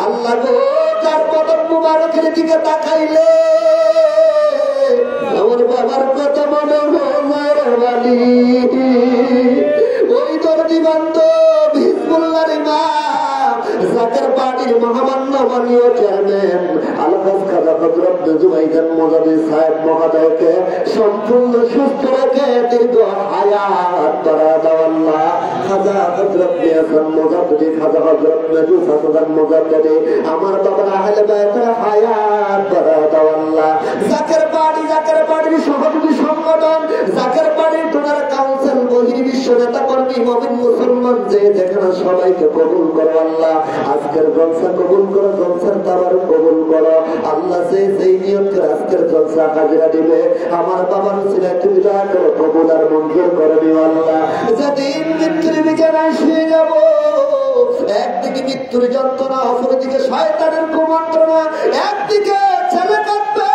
[SPEAKER 1] আল্লাহ গো যার কদম মুবারকের দিকে তাকাইলে আমার বাবার কত মনে হয় ওই দর্দি বান্ধব হিজবুল্লাহর ইমাম জাকের পার্টির মহামান্য মাননীয় চেয়ারম্যান আলাকাস খাজা হযরত জুবাইদান মুজাদ্দিদ সাহেব মহোদয়কে সম্পূর্ণ সুস্থ রেখে দীর্ঘ হায়াত বাড়ায় দাও আল্লাহ। খাজা হযরত মিয়াসান মুজাদ্দিদ খাজা হযরত মেজুস হাসান মুজাদ্দিদ আমার বাবার আহলে বায়তের হায়াত বাড়ায় দাও আল্লাহ। জাকের পার্টির সভাপতি সংগঠন জাকের পার্টির ডোনার কাউন্সিল বহির্বিশ্ব নেতা কর্মী মুমিন মুসলমান যে যেখানে সবাইকে কবুল করো আল্লাহ। আজকের জলসা কবুল করো, জলসার তাবার কবুল করো আল্লাহ। সেই নিয়ত করে আজকের জলসা হাজিরা দিবে আমার বাবার ছিল তুমি দয়া করো কবুল আর মঞ্জুর করে নিও আল্লাহ। যেদিন মৃত্যুর বিছানায় শুয়ে যাব একদিকে মৃত্যুর যন্ত্রণা, অপরদিকে শয়তানের কুমন্ত্রণা, একদিকে ছেলে কাঁদবে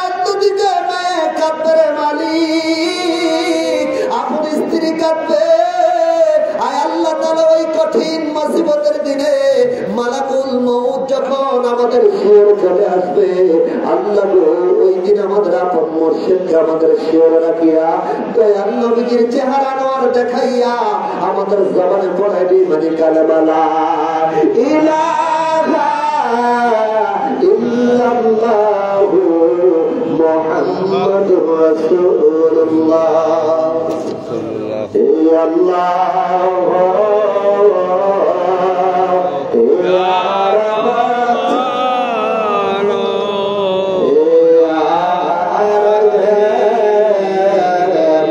[SPEAKER 1] একদিকে মেয়ে কাঁদবে রে মালিক, আপন স্ত্রী কাঁদবে। আয় আল্লাহ তাআলা ওই কঠিন মুসিবতের দিনে মালাকুল মউত যখন আমাদের শিওর চলে আসবে আল্লাহ গো ওই দিন আমাদের আপন মুর্শিদকে আমাদের শিওর রাখিয়া দয়াল নবীর চেহারা নর দেখাইয়া আমাদের জবানে পড়াই দি মানে কালেমা লা ইলাহা ইল্লাল্লাহু মুহাম্মাদুর রাসূলুল্লাহ। Ya Allah, Ya Rahman, Ya Rahim,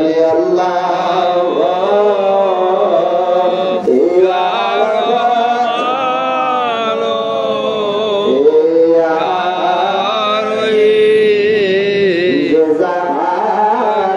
[SPEAKER 1] Ya Allah, Ya Rahman, Ya Rahim, Jazare Balo.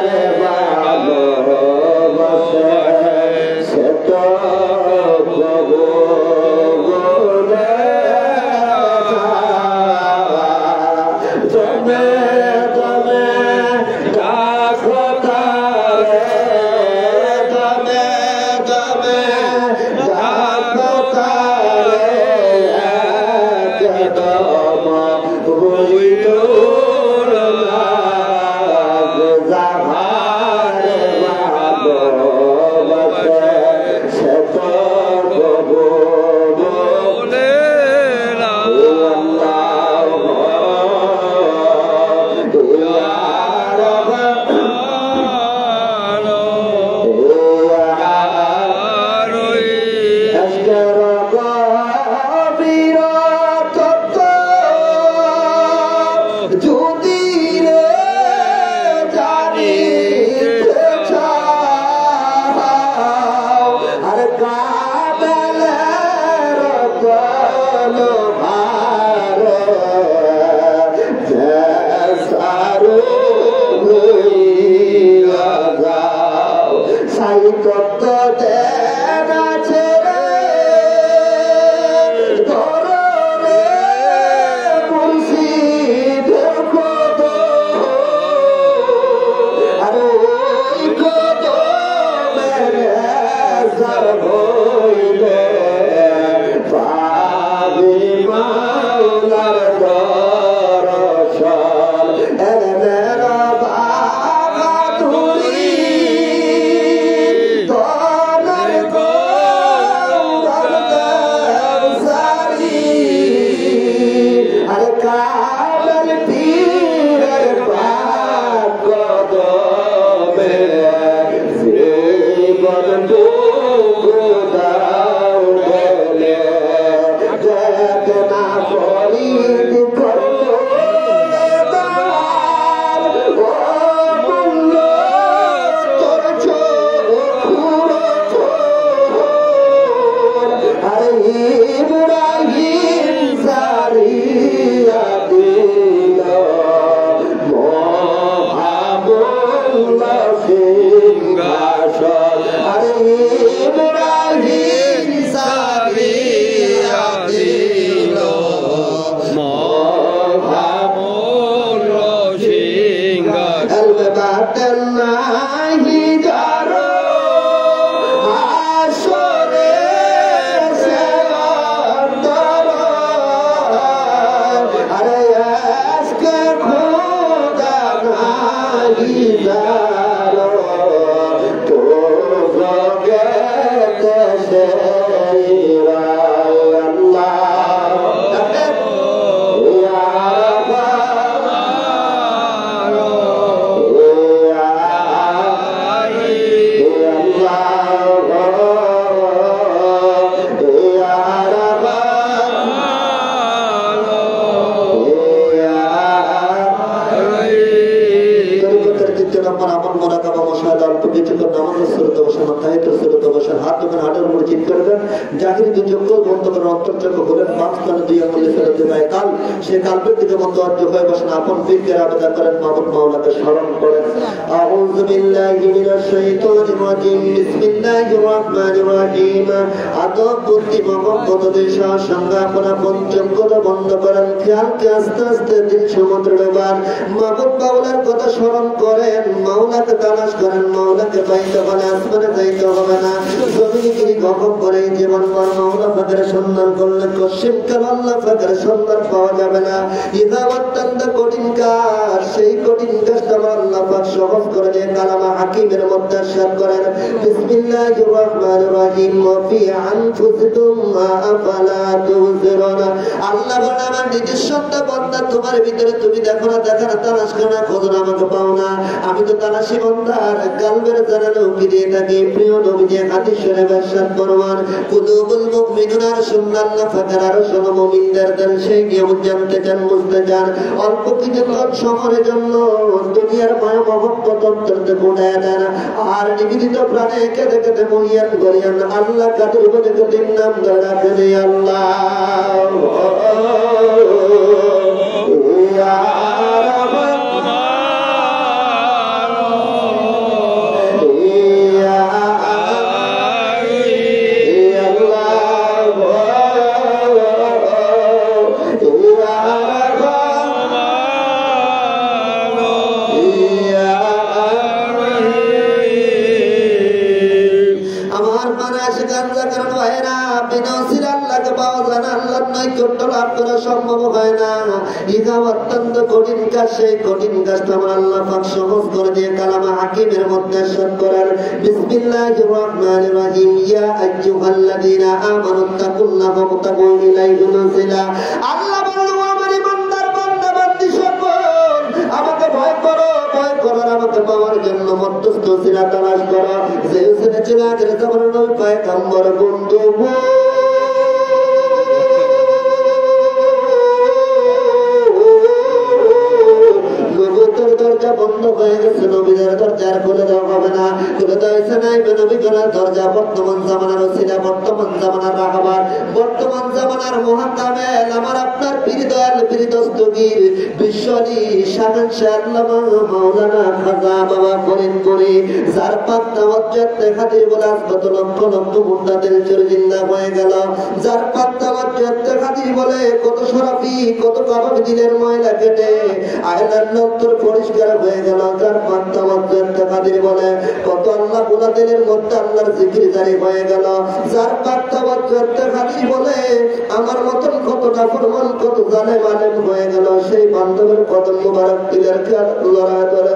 [SPEAKER 1] নাহি যারো আসরে আরে আজকে খোদা নাহি যারো তো জগতে সেরা আল্লাহ সে কাল্পের দিকে মন্দ হয়ে বসেন আপন পীরকে আবেদন করেন মাহবুব মাওলাকে স্মরণ করেন আউযু বিল্লাহি মিনাশ শাইতানির রাজিম বিসমিল্লাহির রাহমানির রাহিম আদব বুদ্ধি মহব্বত দেশা সংজ্ঞাপনা পঞ্চমকতা বন্ধ করেন খেয়ালকে আস্তে আস্তে দিন সমুদ্র ডোবান মাহবুব মাওলার কথা স্মরণ করেন মাওলাকে তালাশ করেন মাওলাকে পাইতে হলে আসমানে যাইতে হবে না জমিনে গিরি গহম করে জীবন পর মাওলা পাকের সন্ধান করলে কশিম কাল আল্লাহ পাকের সন্ধান পাওয়া যাবে না ইহা অত্যন্ত কঠিন কাজ সেই কঠিন কাজটা আল্লাহ পাক সহজ করে দিয়ে কালামা হাকিমের মধ্যে শেয়ার করেন বিসমিল্লাহির রহমানির রহিম ওয়া ফি আনফুসিকুম আফালা তুবসিরুন আল্লাহ বলেন আমার নিজস্ব বান্দা তোমার ভিতরে তুমি দেখো না তালাশ করো না খোঁজো না আমাকে পাও না আমি তো তালাশি বান্দার কালবের জানানো কি দিয়ে থাকি প্রিয় নবীজি হাদিস শরীফে ارشاد ফরমান কুলুবুল মুমিনুনা রাসূলুল্লাহ ফাকার রাসূল মুমিনদের দিল সেই নিয়ম জানতে চান বুঝতে চান অল্প কিছুক্ষণ সময়ের জন্য দুনিয়ার মায়া মহব্বত অন্তরে গুণায় দেন আর নিবেদিত প্রাণে কেঁদে কেঁদে মহিয়ান করিয়ান আল্লাহ কাদের বলে দিন নাম ধরে রাখেন আল্লাহ সম্ভব হয় না ইহা অত্যন্ত কঠিন কাজ সেই কঠিন কাজটা আমার আল্লাহ পাক সহজ করে দিয়ে কালামা হাকিমের মধ্যে শেয়ার করেন বিসমিল্লাহির রহমানির রহিম ইয়া আইয়ুহাল্লাযীনা আমানু তাকুল্লাহা ওয়াত্তাকু ইলাইহি নাসিলা আল্লাহ বলেন আমার ইমানদার বান্দা বান্দি সকল আমাকে ভয় করো আমাকে পাওয়ার জন্য মধ্যস্থ সিলা তালাশ করো যে উসনে ছিল আগের জামানার নবী পয়গম্বর বন্ধু দরজা বন্ধ হয়ে গেছে নবীদের দরজা আর খুলে দেওয়া হবে না খুলে দেওয়া হয়েছে নাই নবী করার দরজা বর্তমান জামানার ওসিলা বর্তমান জামানার রাহবার বর্তমান জামানার মহাকামেল আমার আপনার পীর দয়াল পীর দস্তগীর বিশ্বনী শাহান শাহ আল্লামা মাওলানা খাজা বাবা ফরিদপুরি যার পাক তাওয়াজ্জুহ খাতির বলে আজ কত লক্ষ লক্ষ মুর্দাদের চোর জিন্দা হয়ে গেল যার পাক তাওয়াজ্জুহ খাতির বলে কত শরাফি কত কাবাব দিলের ময়লা কেটে আয়নার নত্তর পরিষ্কার হয়ে গেল যার পাক তাওয়াজ্জুহ খাতির বলে কত আল্লাহ বুলাদের মধ্যে আল্লাহর জিকির জারি হয়ে গেল যার পাক তাওয়াজ্জুহ খাতির বলে আমার মতন কত নাফরমান কত জালেম আলেম হয়ে গেল সেই বান্ধবের কদম মুবারক দিলের লড়াই ধরে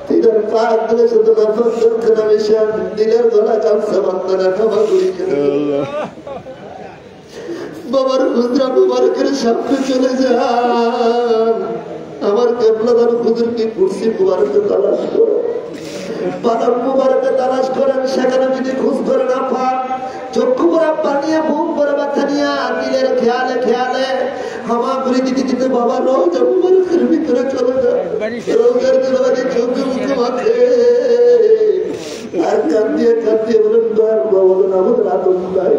[SPEAKER 1] দিলের পাক দিলে শুধু নাফরমান কেনা মিশন দিলের গলা কালসে বন্ধনা ক্ষমা করি বাবার হুজরা মুবারকের সামনে চলে যান আমার কেবলাদার হুজুরকে কুরসি মুবারকে তালাশ করো বাদাম মুবারকে তালাশ করেন সেখানে যদি খোঁজ করে না পান চক্ষু ভরা পানিয়া বুক ভরা ব্যথা নিয়া দিলের খেয়ালে খেয়ালে হামা করে দিতে দিতে বাবা রোজা মুবারকের ভিতরে চলে যায় রোজার দিলে চোখে মুখে মাখে আর কাঁদিয়ে কাঁদিয়ে বলেন বলেন আমাদের আদম নাই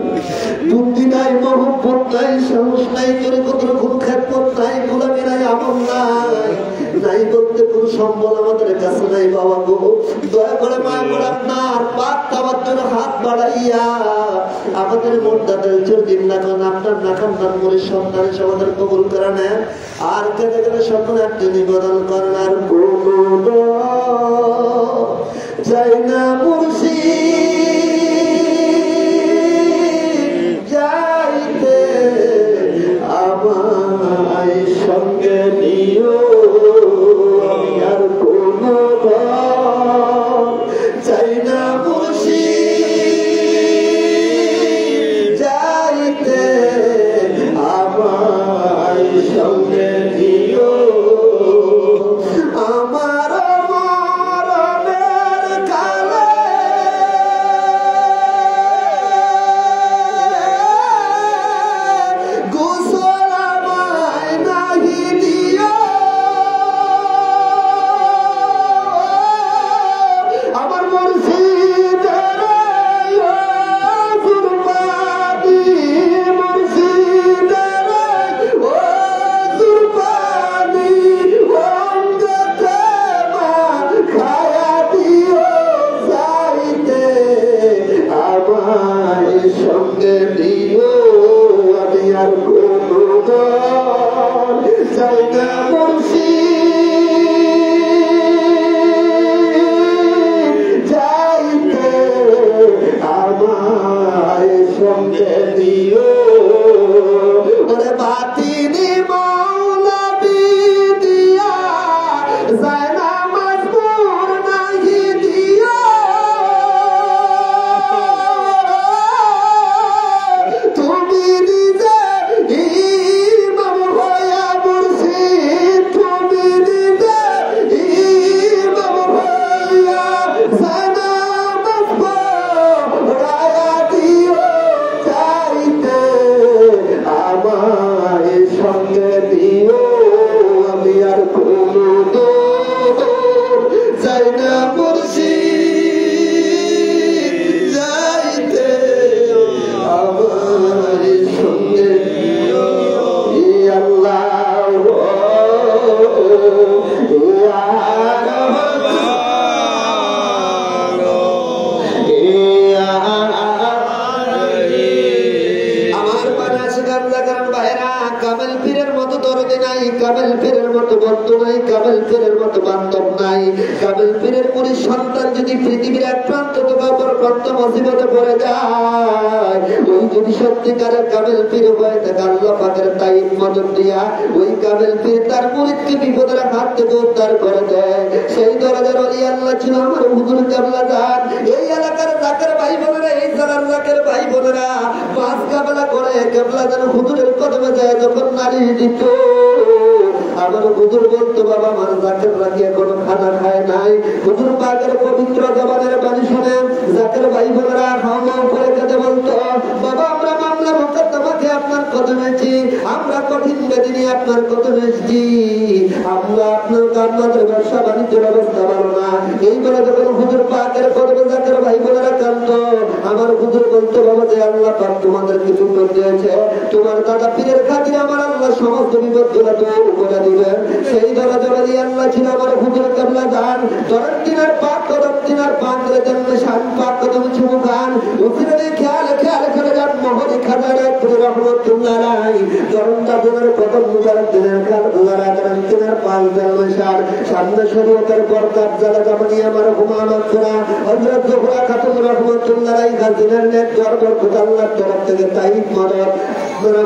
[SPEAKER 1] বুদ্ধি নাই মহব্বত নাই সাহস নাই তোর কত রকম খেদমত নাই গোলামি নাই আমল নাই বলতে কোনো সম্বল আমাদের কাছে নাই বাবা গো দয়া করে মায়া করে আপনার পাক তাওয়ার জন্য হাত বাড়াইয়া আমাদের মোদ্দাদের চর্দিন লাগান আপনার নাকান্দার মনে সন্তান আমাদের কবুল করে নেন। আর কেটে গেলে সকলে একটি নিবেদন করেন আর কোনো চাই না মুর্শিদ যাইতে আমায় সঙ্গে নিও আর কোনো চাই না মুর্শিদ যাইতে আমায় সঙ্গে নিও আমার মরণের কালে গোসল আমায় নাহি দিও আমার মুর্শিদের কুরবানি মুর্শিদের কুরবানি অঙ্গতে মা খায়া দিও যাইতে আমায় সঙ্গে দিও আমি আর কোনো চাই না মুর্শিদ যাইতে আমায় সঙ্গে দিও ওরে বাতিনি মৌলবি দিয়া যায় না মজবুর নাহি দিও তুমি নিজে ইমাম হইয়া মুর্শিদ তুমি নিজে ইমাম হইয়া যায় না মজবুর রায়া দিও চাইতে আমায় সঙ্গে দিও আমি আর কোনো চাই না মুর্শিদ যাইতে আমায় সঙ্গে দিও ইয়া আল্লাহ ইয়া আমার পানাস গামলা কারণ ভাইরা কামেল পীরের মতো দরদি নাই, কামেল পীরের মতো বন্ধু নাই, কামেল পীরের মতো বান্ধব নাই। কামেল পীরের মুরিদ সন্তান যদি পৃথিবীর এক প্রান্ত থেকে অপর প্রান্ত মুসিবতে পড়ে যায়, ওই যদি সত্যিকারের কামেল পীর হয়ে থাকে আল্লাহ পাকের তাই মদত দিয়া ওই কামেল পীর তার মুরিদকে বিপদের হাত থেকে উদ্ধার করে দেয়। সেই দরজার ওলি আল্লাহ ছিল আমার হুজুর কেবলা জান। এই এলাকার জাকের ভাই বোনেরা, এই জায়গার জাকের ভাই বোনেরা পাঁচ কাবেলা করে কেবলা জান হুজুরের কদমে যায় যখন নারী দিত। আমার হুজুর বলতো বাবা আমার জাকের রাখিয়া কোনো খানা খায় নাই। হুজুর পাকের পবিত্র জবানের বাণী শুনে জাকের ভাই বোনেরা খাওয়া করে খেতে বলতো বাবা আমরা মামলা মোকদ্দমাকে আপনার কদমেছি, আমরা কঠিন বেদি নিয়ে আপনার কদমে এসেছি, আমরা আপনার কান্নাদের ব্যবসা বাণিজ্যের অবস্থা ভালো না। এই বলে যখন হুজুর পাকের কদমে জাকের ভাই বোনেরা কাঁদতো আমার হুজুর বলতো বাবা যে আল্লাহ পাক তোমাদের কিছু করে দিয়েছে, তোমার দাদা পীরের খাতিরে আমার আল্লাহ সমস্ত বিপদগুলো দূর করে দিবেন। সেই ধরা জবানি আল্লাহ ছিল আমার হুজুর কেবলা জান। ধরেন তিনার পাক কদম তিনার পাক করে জন্ম শান পাক কদম ছুমু খান উসিরে খেয়াল খেয়াল করে যান মোহরি খাজারে পুরো রহমতুল্লাহ আলাই। ধরেন তাদের কদম মুবারক দিনের খাল গুলারা করেন তিনার পাক জন্ম শান সামনে শরীয়তের বরকত জালা জামানি আমার হুমায়ুন করা হযরত জোহরা খাতুন রহমতুল্লাহ আলাই গাজিনের নেক দরবার খোদা আল্লাহর তরফ থেকে তাইব মদদ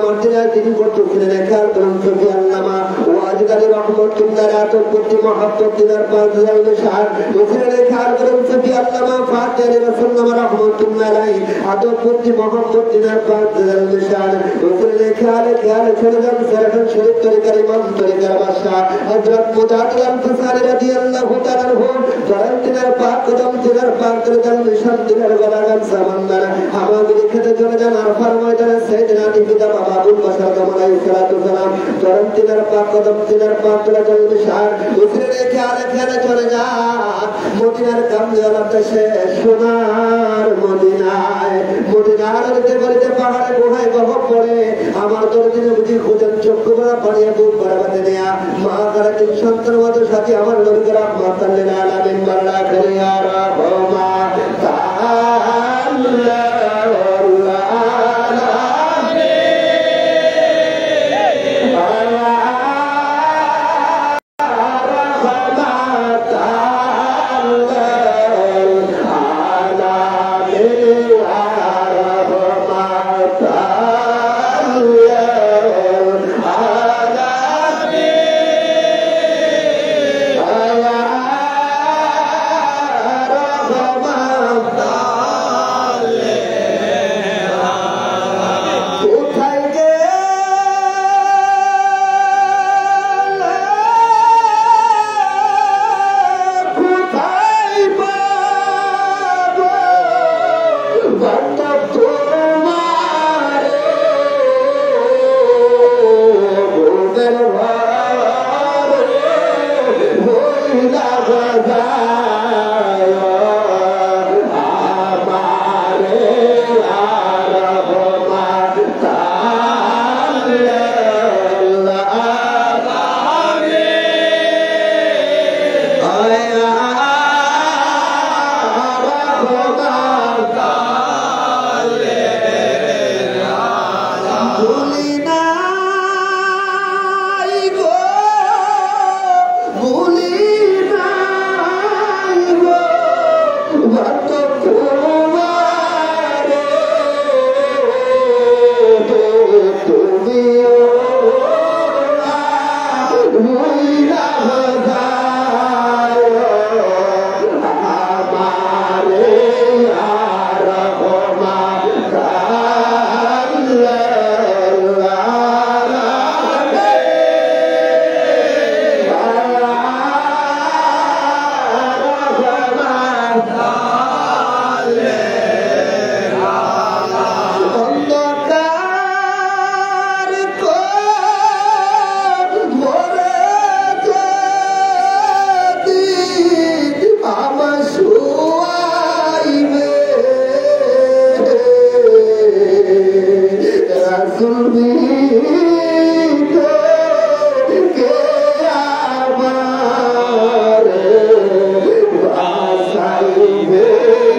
[SPEAKER 1] মর্যাদা তিনি করতেছিলেন। খেয়াল করেন সুফিয়ান নামা ওয়াজগালি রহমতুল্লাহ আতর প্রতি মহব্বত দিনার পাক জন্ম শান উসিরে খেয়াল করেন সুফিয়ান নামা ফাতিহ রাসূল নামা রহমতুল্লাহ আলাই আতর প্রতি মহব্বত দিনার পাক জন্ম শান উসিরে খেয়াল খেয়াল ছেড়ে যান সেরকম শরীফ তরিকার ইমাম তরিকার বাদশা হযরত মুজাহিদ আনসারী রাদিয়াল্লাহু তাআলা আনহু ধরেন তিনার পাক কদম তিনার পাক করে জন্ম শান তিনার গলাগান সামান্দার আমাদের খেতে চলে যান আরফার ময়দানে সাইয়েদনা নিবিদা বাবা আবুল বাশার আলাইহিস সালাতু সালাম ধরেন তিনার পাক কদম তিনার পাক করে জন্ম শান উসিরে খেয়াল খেয়াল চলে যান মদিনার কামজালা দেশে সোনার মদিনায় মদিনার দেবরিতে পাহাড়ে গুহায় গহব পড়ে আমার দরদিনে বুঝি খুঁজেন চক্ষু ভরা পানিয়ে বুক ভরাবাতে নেয়া মা কারা তিন সন্তান মতো সাথী আমার নবীকে রাহমাতাল লিল আলামিন বাল্লা করে ইয়া রাহমা তাআলা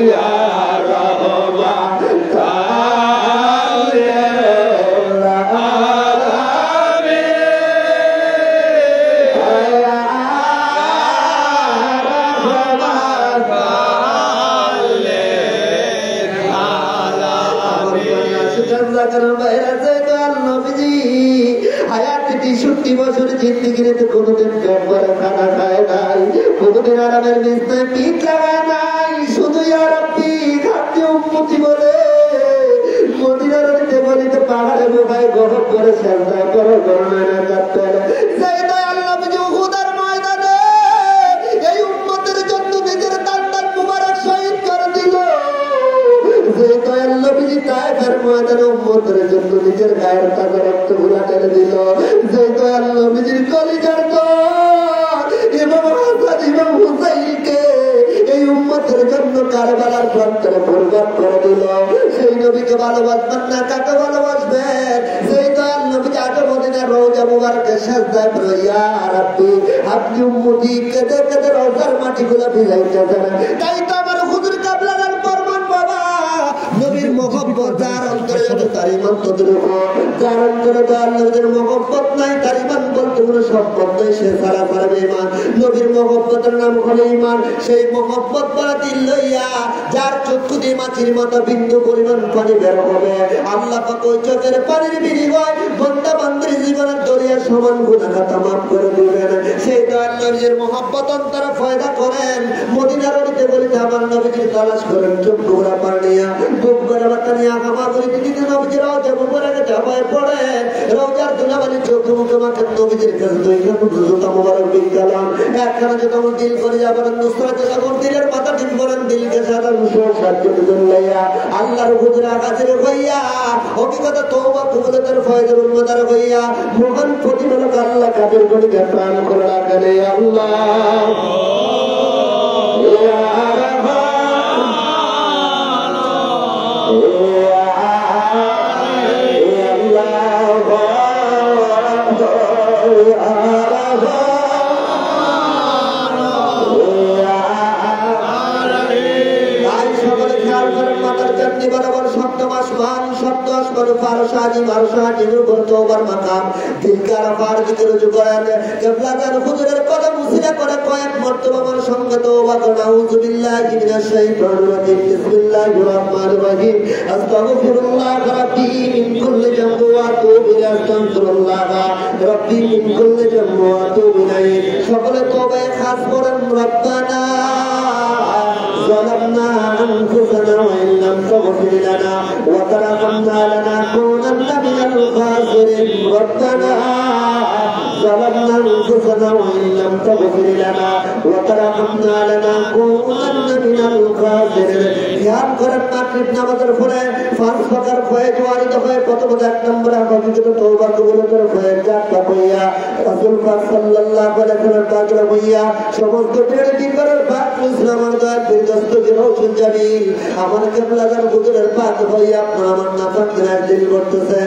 [SPEAKER 1] ইয়া রহমান বছর জিন্দিগিতে কোনোদিন একবারে খানা খায় নাই, কোনোদিন আরামের বিছনায় পিঠ লাগায় নাই, শুধু ইয়া রাব্বি খাদ্য উম্মতি বলে মদিনার দেবলিতে পাহাড়ে বোকায় গহব করে সেজদা করো করোনা না কাঁদতে সেই দয়াল নবীজি উহুদের ময়দানে এই উম্মতের জন্য নিজের তান মুবারক শহীদ করে দিল। যে দয়াল নবীজি তায়েফের ময়দানে উম্মতের জন্য নিজের গায়ের তাজা রক্ত গুলা টেনে দিল। যে দয়াল নবীজির কলিজার দল ইমাম হাসান ইমাম হুসাইনকে এই উম্মতের জন্য কারবালার প্রান্তরে বরবাদ করে দিল। সেই নবীকে ভালোবাসবেন না কাকে ভালোবাসবেন? সেই দয়াল নবীজি আগে মদিনার রওজা মুবারকে সাজদায় পড়ে ইয়া রাব্বি আপনি উম্মতি কেঁদে কেঁদে রওজার মাটিগুলো ভিজাইতেছেন। তাই তো আমার হুজুর কাবলার ফরমান বাবা নবীর মহব্বত যার অন্তরে আছে তার ঈমান তদুর উপর, যার অন্তরে দয়াল নবীর মহব্বত নাই তার ঈমান বলতে কোনো সম্পদ নেই, সে সারা পারবে ঈমান। নবীর মহব্বতের নাম হলো ঈমান। সেই মহব্বত বলা দিল লইয়া যার চক্ষু দিয়ে মাছির মতো বিন্দু পরিমাণ পানি বের হবে, আল্লাহ পাক ওই চোখের পানির বিনিময় বান্দা বান্দির জীবনের দরিয়ার সমান গুনাহ খাতা মাফ করে দিবেন। সেই দয়াল নবীর মহব্বত অন্তরে ফয়দা করেন। মদিনার অলিতে গলিতে আমার নবীজির তালাশ করেন, চোখ ডুবরা পানিয়া বুক ভরে বাতা নিয়ে আগামা গলিতে দিতে নবীজির রওজা মুবারকে চাপায় পড়ে রওজার দুলাবালি চোখে মুখে মাখেন নবীজির কাছে দুইখান জুতা মুবারক বিকালাম একখানা জুতা মুখ দিল করে যাবেন নুসরাত যখন দিলের মাথা টিপ করেন দিলকে সাদা মুসর সাজ্জত দুল্লাইয়া আল্লাহর হুজুরে আকাশের হইয়া অভিজ্ঞতা তওবা কবুলতের ফয়জের উন্মতার হইয়া মহান প্রতিফলক আল্লাহ কাদের গণিতে প্রাণ করে রাখেন আল্লাহ ইয়া সকলে তওবা খাস করেন রব্বানা ظلمنا أنفسنا وإن لم تغفر لنا وترحمنا لنكونن من الخاسرين ربنا ظلمنا أنفسنا وإن لم تغفر لنا وترحمنا لنكونن من الخاسرين ধ্যান করেন মাগরিব নামাজের পরে পাঁচ প্রকার ফয়েজ ওয়ারিদ হয়। প্রথমত এক নম্বরে পবিত্র তওবা কবুলতের ফয়েজ যাত্রা হইয়া রাসূল পাক সাল্লাল্লাহু আলাইহি ওয়াসাল্লাম তাকরা হইয়া সমস্ত প্রেরণা দিবারের পাক মুসলমান দয়ার দস্তগীর রওশন জামিল আমার কিবলাদার হুজুরের পাক হইয়া আমার নাফাক দিল করতেছে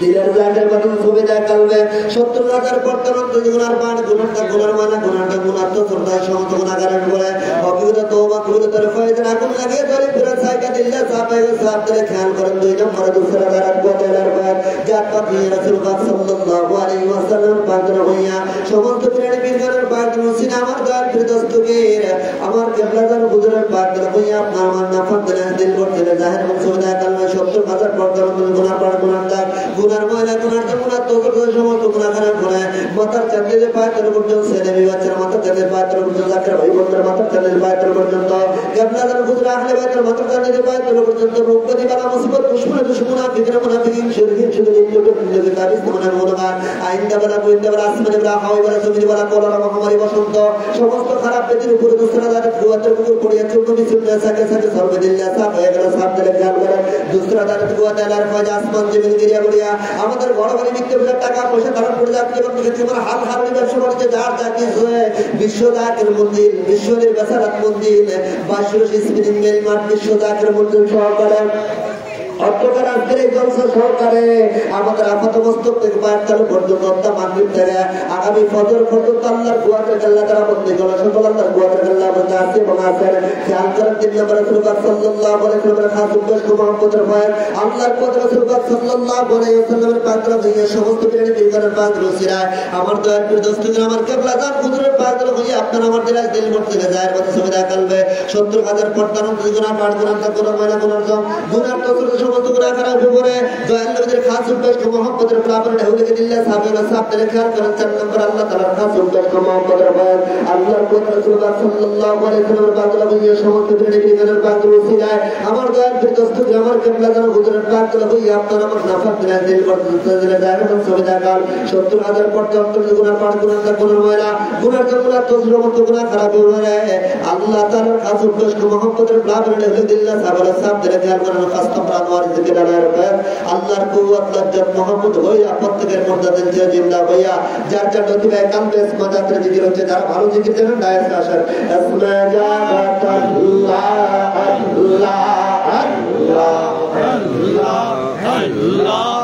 [SPEAKER 1] দিলের ব্লাডের মতন সুবিধা কালবে ৭০,০০০ বর্তমান গুনার পান গুনারটা গুনার মানা গুনারটা গুনার তো সরদার সমস্ত গুনাহগারের করে অভিজ্ঞতা তওবা কবুলতের ফয়জের আগুন লাগিয়ে ধরে পুরো সাইকা দিল্লা সাহাবায়ে সাহাবদের খেয়াল করেন দুই নম্বরে দুসরা দারাত বতেলার পর জাত পাক নিয়ে রাসূল পাক সাল্লাল্লাহু আলাইহি ওয়াসাল্লাম পাকর হইয়া সমস্ত প্রাণী বীরগণের পাক নসিন আমার দয়ার দস্তগীর আমার কিবলাদার হুজুরের পাক হইয়া আপনার আমার নাফাক দিল করতে জাহির সুবিধা কালবে ৭০,০০০ বর্তমান গুনার পান গুনারটা গুনার ময়লা গুনার গুনার তো সমস্ত গুনাহগারের করে মাথার চাঁদের পায়ের পর্যন্ত ছেলে বাচ্চার মাথার চাঁদের পায়ের পর্যন্ত জাকের ভাই বোনদের মাথার চাঁদের পায়ের পর্যন্ত কিবলাদার হুজুর আহলে বাইতের মাথার চাঁদের পায়ের পর্যন্ত রূপগতি বালা মুসিবত দুশমনা ফিকরা মুনাফিকিন শিরকিন শিরকিন লোকে তাবিজ মনের মুলগান আইন্দা বালা গোইন্দা বালা আসমানে বালা হাওয়াই বালা জমিনে বালা করোনা মহামারী বসন্ত সমস্ত খারাপ ব্যক্তির উপরে দুসরা দাঁড়াতে কুয়াতের কুকুর পড়িয়া চূর্ণ বিচূর্ণ সাথে সাথে সর্বদিল্লা সাফ হয়ে গেল সাফ দিলে খেয়াল করেন দুসরা দাঁড়াতে কুয়াতে আলার ফয়জা আসমান জমিন গিরিয়া গড়িয়া আমাদের বড় বড় বিক্রি টাকা পয়সা ধারণ করে যাচ্ছে এবং তোমার হাল হারুনি ব্যবসা বাণিজ্য যার যা কিছু বিশ্ব জাকের মন্দির বিশ্বের বেসারাত মন্দির 22 স্পিনিং মিল মাঠ বিশ্ব জাকের মন্দির সহকারে অন্ধকার আজকের এই জলসা সহকারে আমাদের আপাত মস্তক থেকে পায়ের তলে পর্যন্ত মাগরিব থেকে আগামী ফজর পর্যন্ত আল্লাহর কুয়াতে আল্লাহ তাআলা বন্দী করা সকল আল্লাহর কুয়াতে আল্লাহ বন্দী আছে এবং আছেন খেয়াল করেন তিন নম্বরে রাসূলুল্লাহ সাল্লাল্লাহু আলাইহি ওয়াসাল্লামের খাস উদ্দেশ্য মুহাম্মদের ভয় আল্লাহর কুয়াতে রাসূলুল্লাহ সাল্লাল্লাহু আলাইহি ওয়াসাল্লামের পাকরা হইয়া সমস্ত পীরের পীরগণের পাক রসিরায় আমার দয়ার পীর দস্তগীর আমার কিবলাদার হুজুরের পাকরা হইয়া আপনার আমার দিল মত থেকে যায় কথা সুবিধা কালবে ৭০,০০০ পর্দার গুনাহ পাঠ করেন তা কোনো ময়লা গুনাহ গুনাহ তো সমস্ত গুনাহ করার উপরে দয়াল নবীর খাস উদ্দেশ্য মুহাম্মদের প্রাপরে ঢেউলে দিল্লাহ সাহাবীরা সাহাবদের খেয়াল করেন ৪ নম্বর আল্লাহ তাআলার খাস উদ্দেশ্য মুহাম্মদের ভয় আল্লাহর কুয়াতে রাসূলুল্লাহ সাল্লাল্লাহু আলাইহি ওয়াসাল্লামের পাকরা হইয়া সমস্ত পীরের পীরগণের পাক রসিরায় আমার দয়ার পীর দস্তগীর আমার কিবলাদার হুজুরের পাকরা হইয়া আপনার আমার নাফাত দিল মত থেকে যায় কথা সুবিধা কাল ৭০,০০০ পর্যন্ত গুনাহ পাঠ করেন তা কোনো ময়লা গুনার জন্য তো সমস্ত গুনাহ খারাপ হয়ে আল্লাহ তাআলার খাস উদ্দেশ্য মুহাম্মদের প্রাপরে ঢেউলে দিল্লাহ সাহাবদের খেয়াল করেন খাস নম্বর আনোয়ার জিকির আলার পাক আল্লাহর কুওয়াত লাজ্জাত মুহাম্মদ হইয়া প্রত্যেকের মর্যাদা দিয়ে জিন্দা হইয়া যার যার নতিবা একান্তে মাদাতের জিকির হচ্ছে যারা ভালো জিকির জানেন ডায়াস আসেন আসমা জাগাতাল্লাহ আল্লাহ আল্লাহ আল্লাহ আল্লাহ
[SPEAKER 3] Allah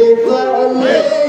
[SPEAKER 1] Hey!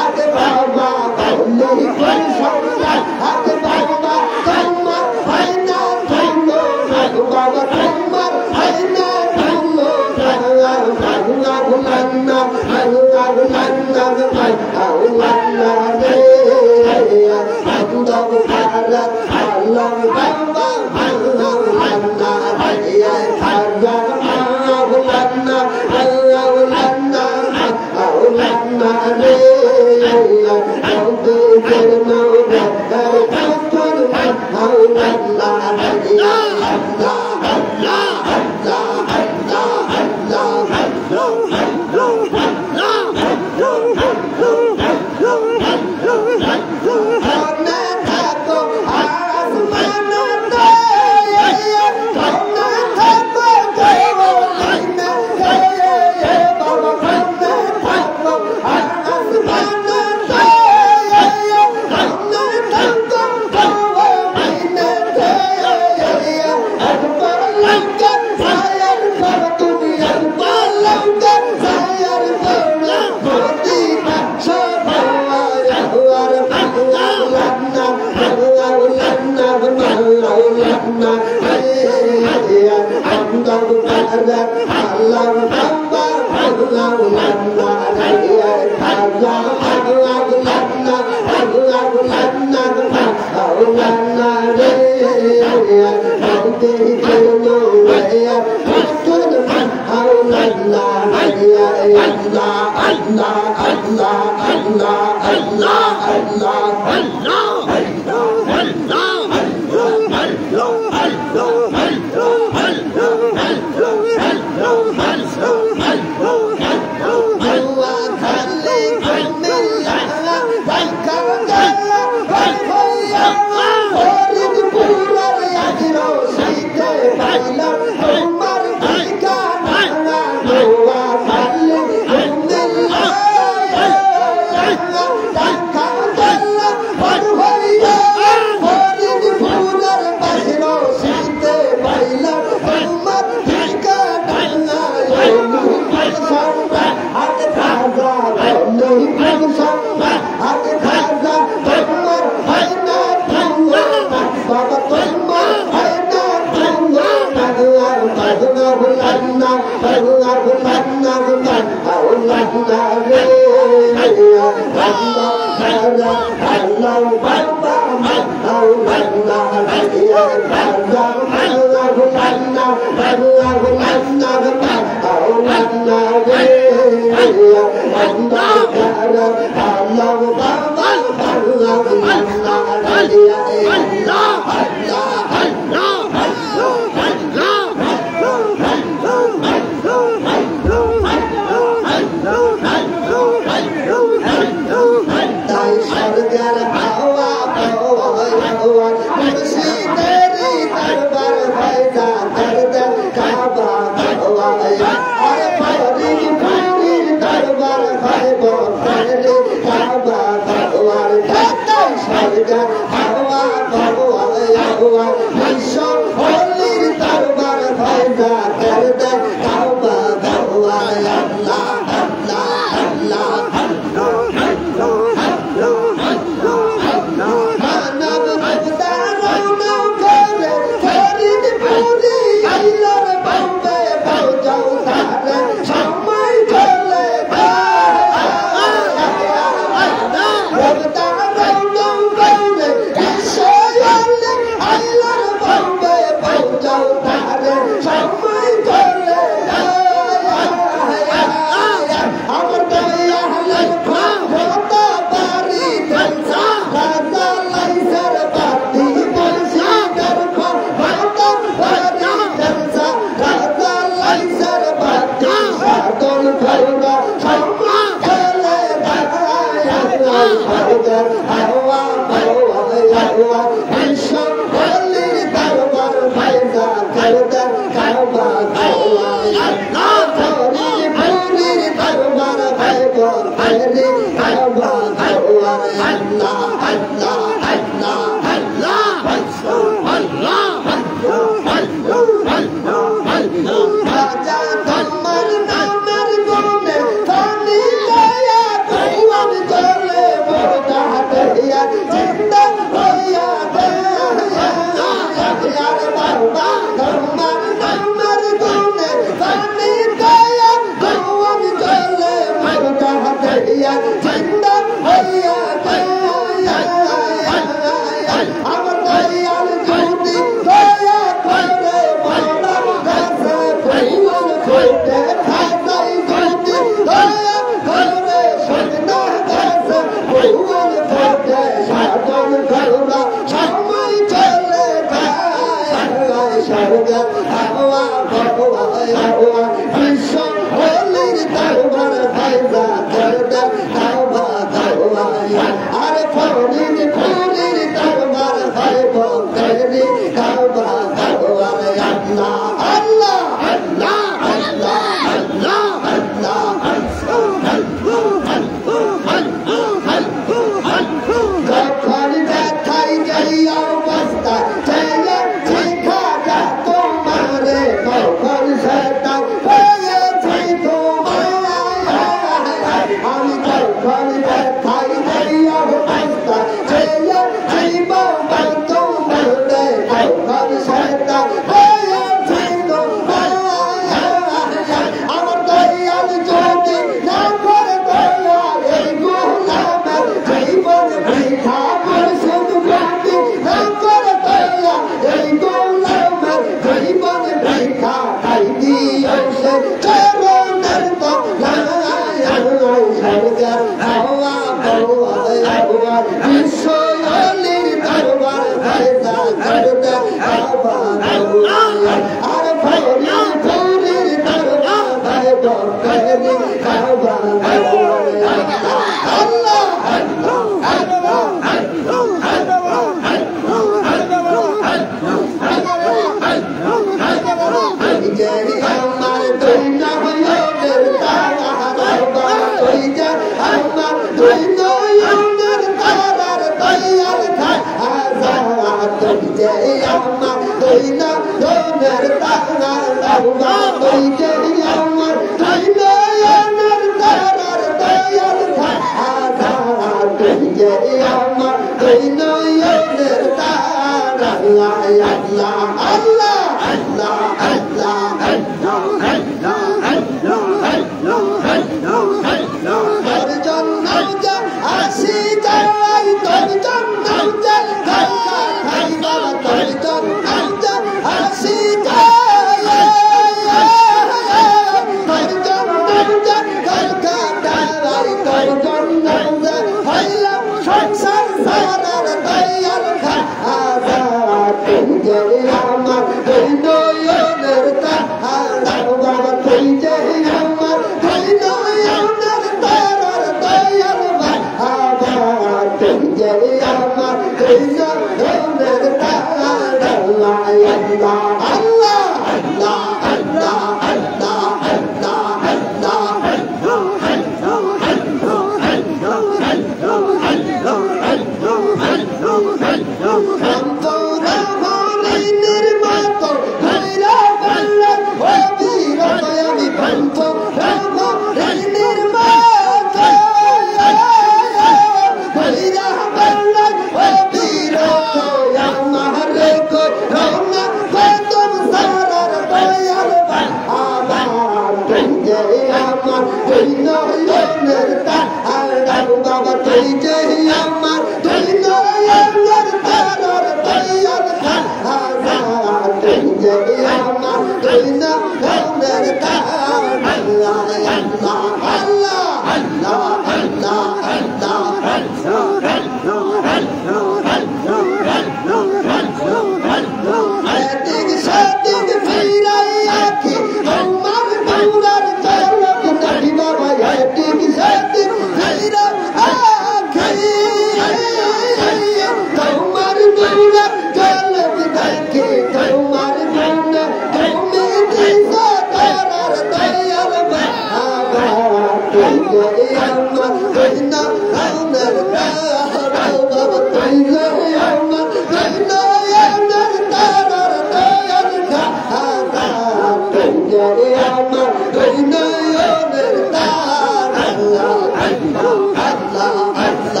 [SPEAKER 1] যারে আমার দুই নয়নের তার আল্লাহ আল্লাহ আল্লাহ আল্লাহ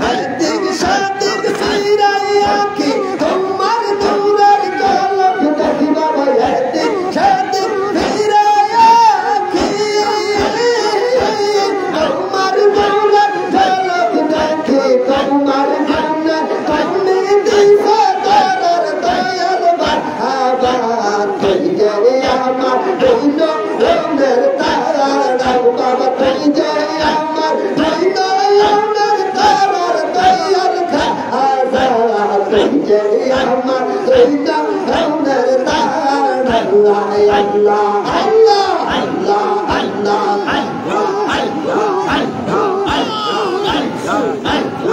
[SPEAKER 3] Hãy subscribe cho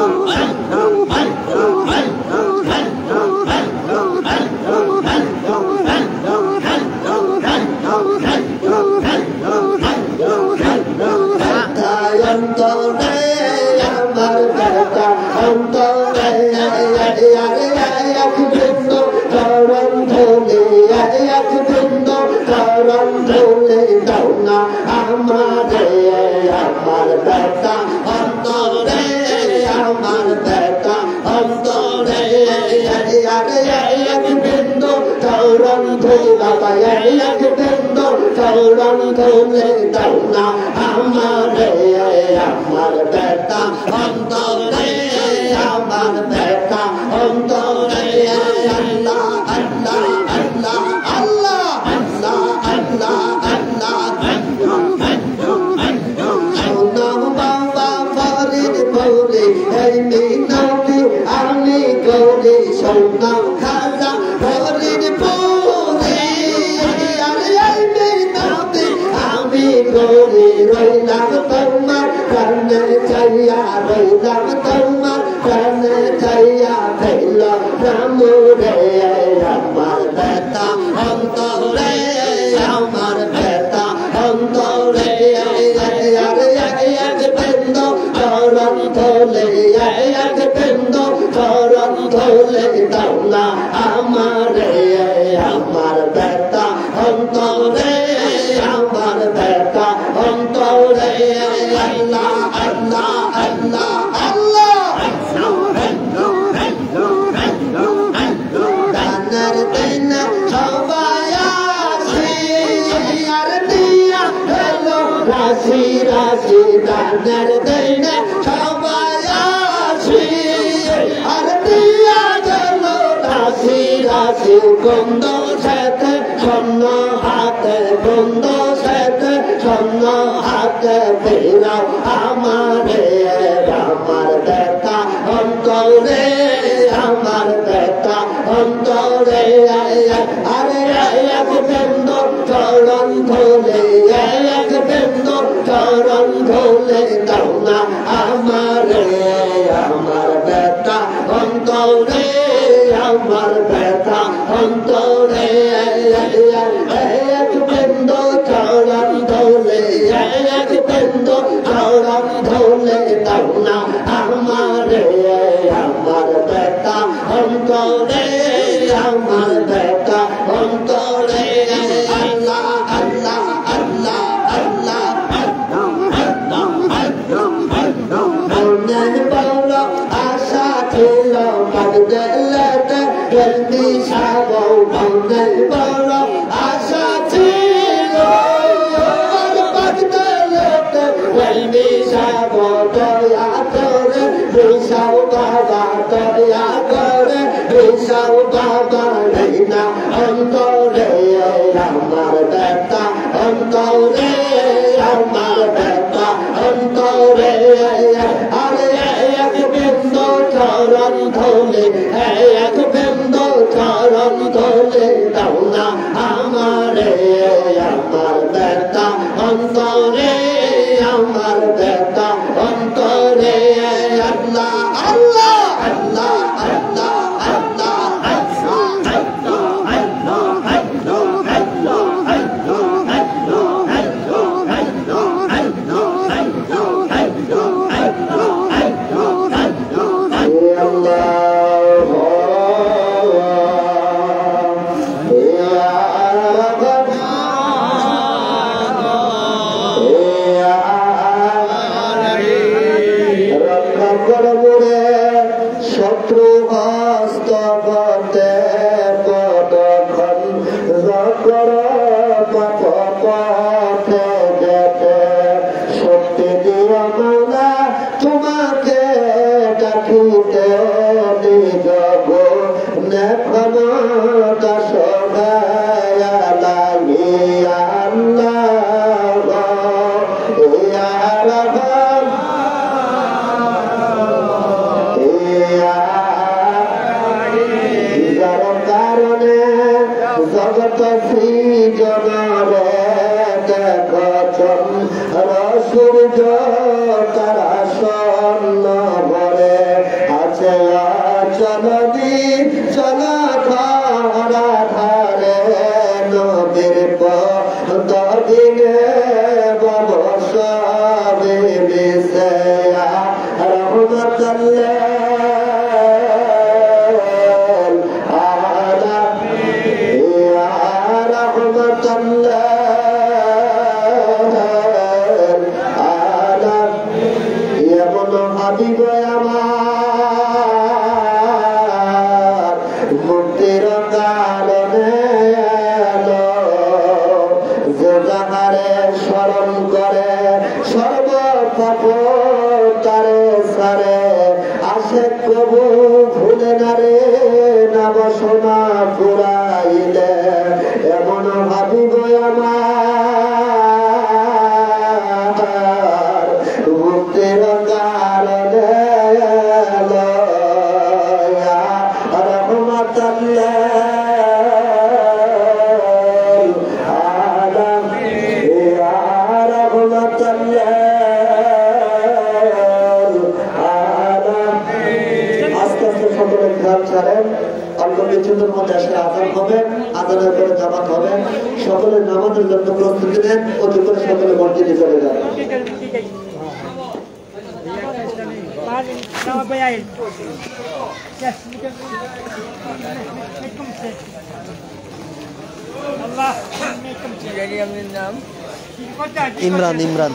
[SPEAKER 3] kênh Ghiền Mì Gõ để không bỏ lỡ
[SPEAKER 1] মনে বড় আশা ছিল আর বাঁধতে লেতে ওই বিষাব দয়া করে বিষাও বাবা দয়া করে বিষাও বাবা না অন্তরে আমার ব্যথা অন্তরে আমার ব্যথা অন্তরে আরে এক বিন্দু চরণ ধরে এক বিন্দু চরণ ধরে দাও না আমারে আমার ব্যথা অন্তরে আমার ব্যথা অন্তরে আল্লাহ আল্লাহ আল্লাহ আল্লাহ শত্রু হস্ত পথে পদক্ষণ কর পথে যেতে শক্তি দিও মাওলা তোমাকে ডাকিতে দিগব নেক্ষমতা সদায় লাগিয়া আল্লাহ ইয়া রাব্বান কারণে জগত সৃজনরে দেখছন সূর্য তারা স্বর্ণ ভরে আছে চলদি চলা ধরা ধারে নদীর পদিনে ববসবে বিশেয়া রহমতুল্লাহ মুক্তির কারণে যে যাহারে স্মরণ করে সর্বপাপ তারে সারে আসে প্রভু ভুলে না রে নাম সোনা পুরাইলে এমন ভাবিব আমার মুক্তির কারণে অল্প কিছুদিনের মধ্যে আসলে আজান হবে, আজানের পরে জামাত হবে। সকলের নামাজের জন্য প্রস্তুতি নেন, অতি করে সকলে মসজিদে চলে যান।
[SPEAKER 2] ইমরান ইমরান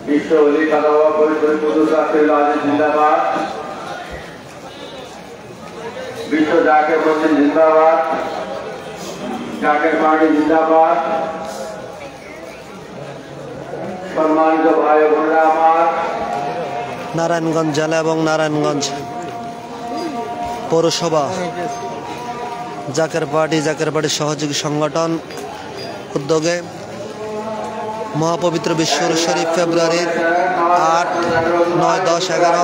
[SPEAKER 3] বিশ্ব অলি কাদাওয়া পরিচয় জিন্দাবাদ, বিশ্ব জাকের মসজিদ জিন্দাবাদ, জাকের পার্টি জিন্দাবাদ। সম্মানিত ভাই বোনেরা আমার,
[SPEAKER 2] নারায়ণগঞ্জ জেলা এবং নারায়ণগঞ্জ পৌরসভা জাকের পার্টির সহযোগী সংগঠন উদ্যোগে মহাপবিত্র বিশ্বর শরীফ ফেব্রুয়ারির 8, 9, 10, 11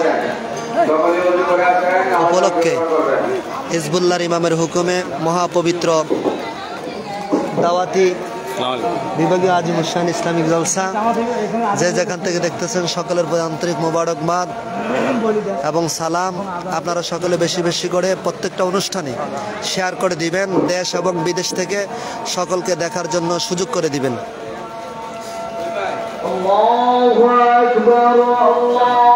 [SPEAKER 2] উপলক্ষে হিজবুল্লাহর ইমামের হুকুমে মহাপবিত্র দাওয়াতি বিভাগীয় আজিমুসান ইসলামিক জলসা যে যেখান থেকে দেখতেছেন সকলের প্রতি আন্তরিক মোবারকবাদ এবং সালাম। আপনারা সকলে বেশি বেশি করে প্রত্যেকটা অনুষ্ঠানে শেয়ার করে দিবেন, দেশ এবং বিদেশ থেকে সকলকে দেখার জন্য সুযোগ করে দিবেন।
[SPEAKER 1] الله أكبر الله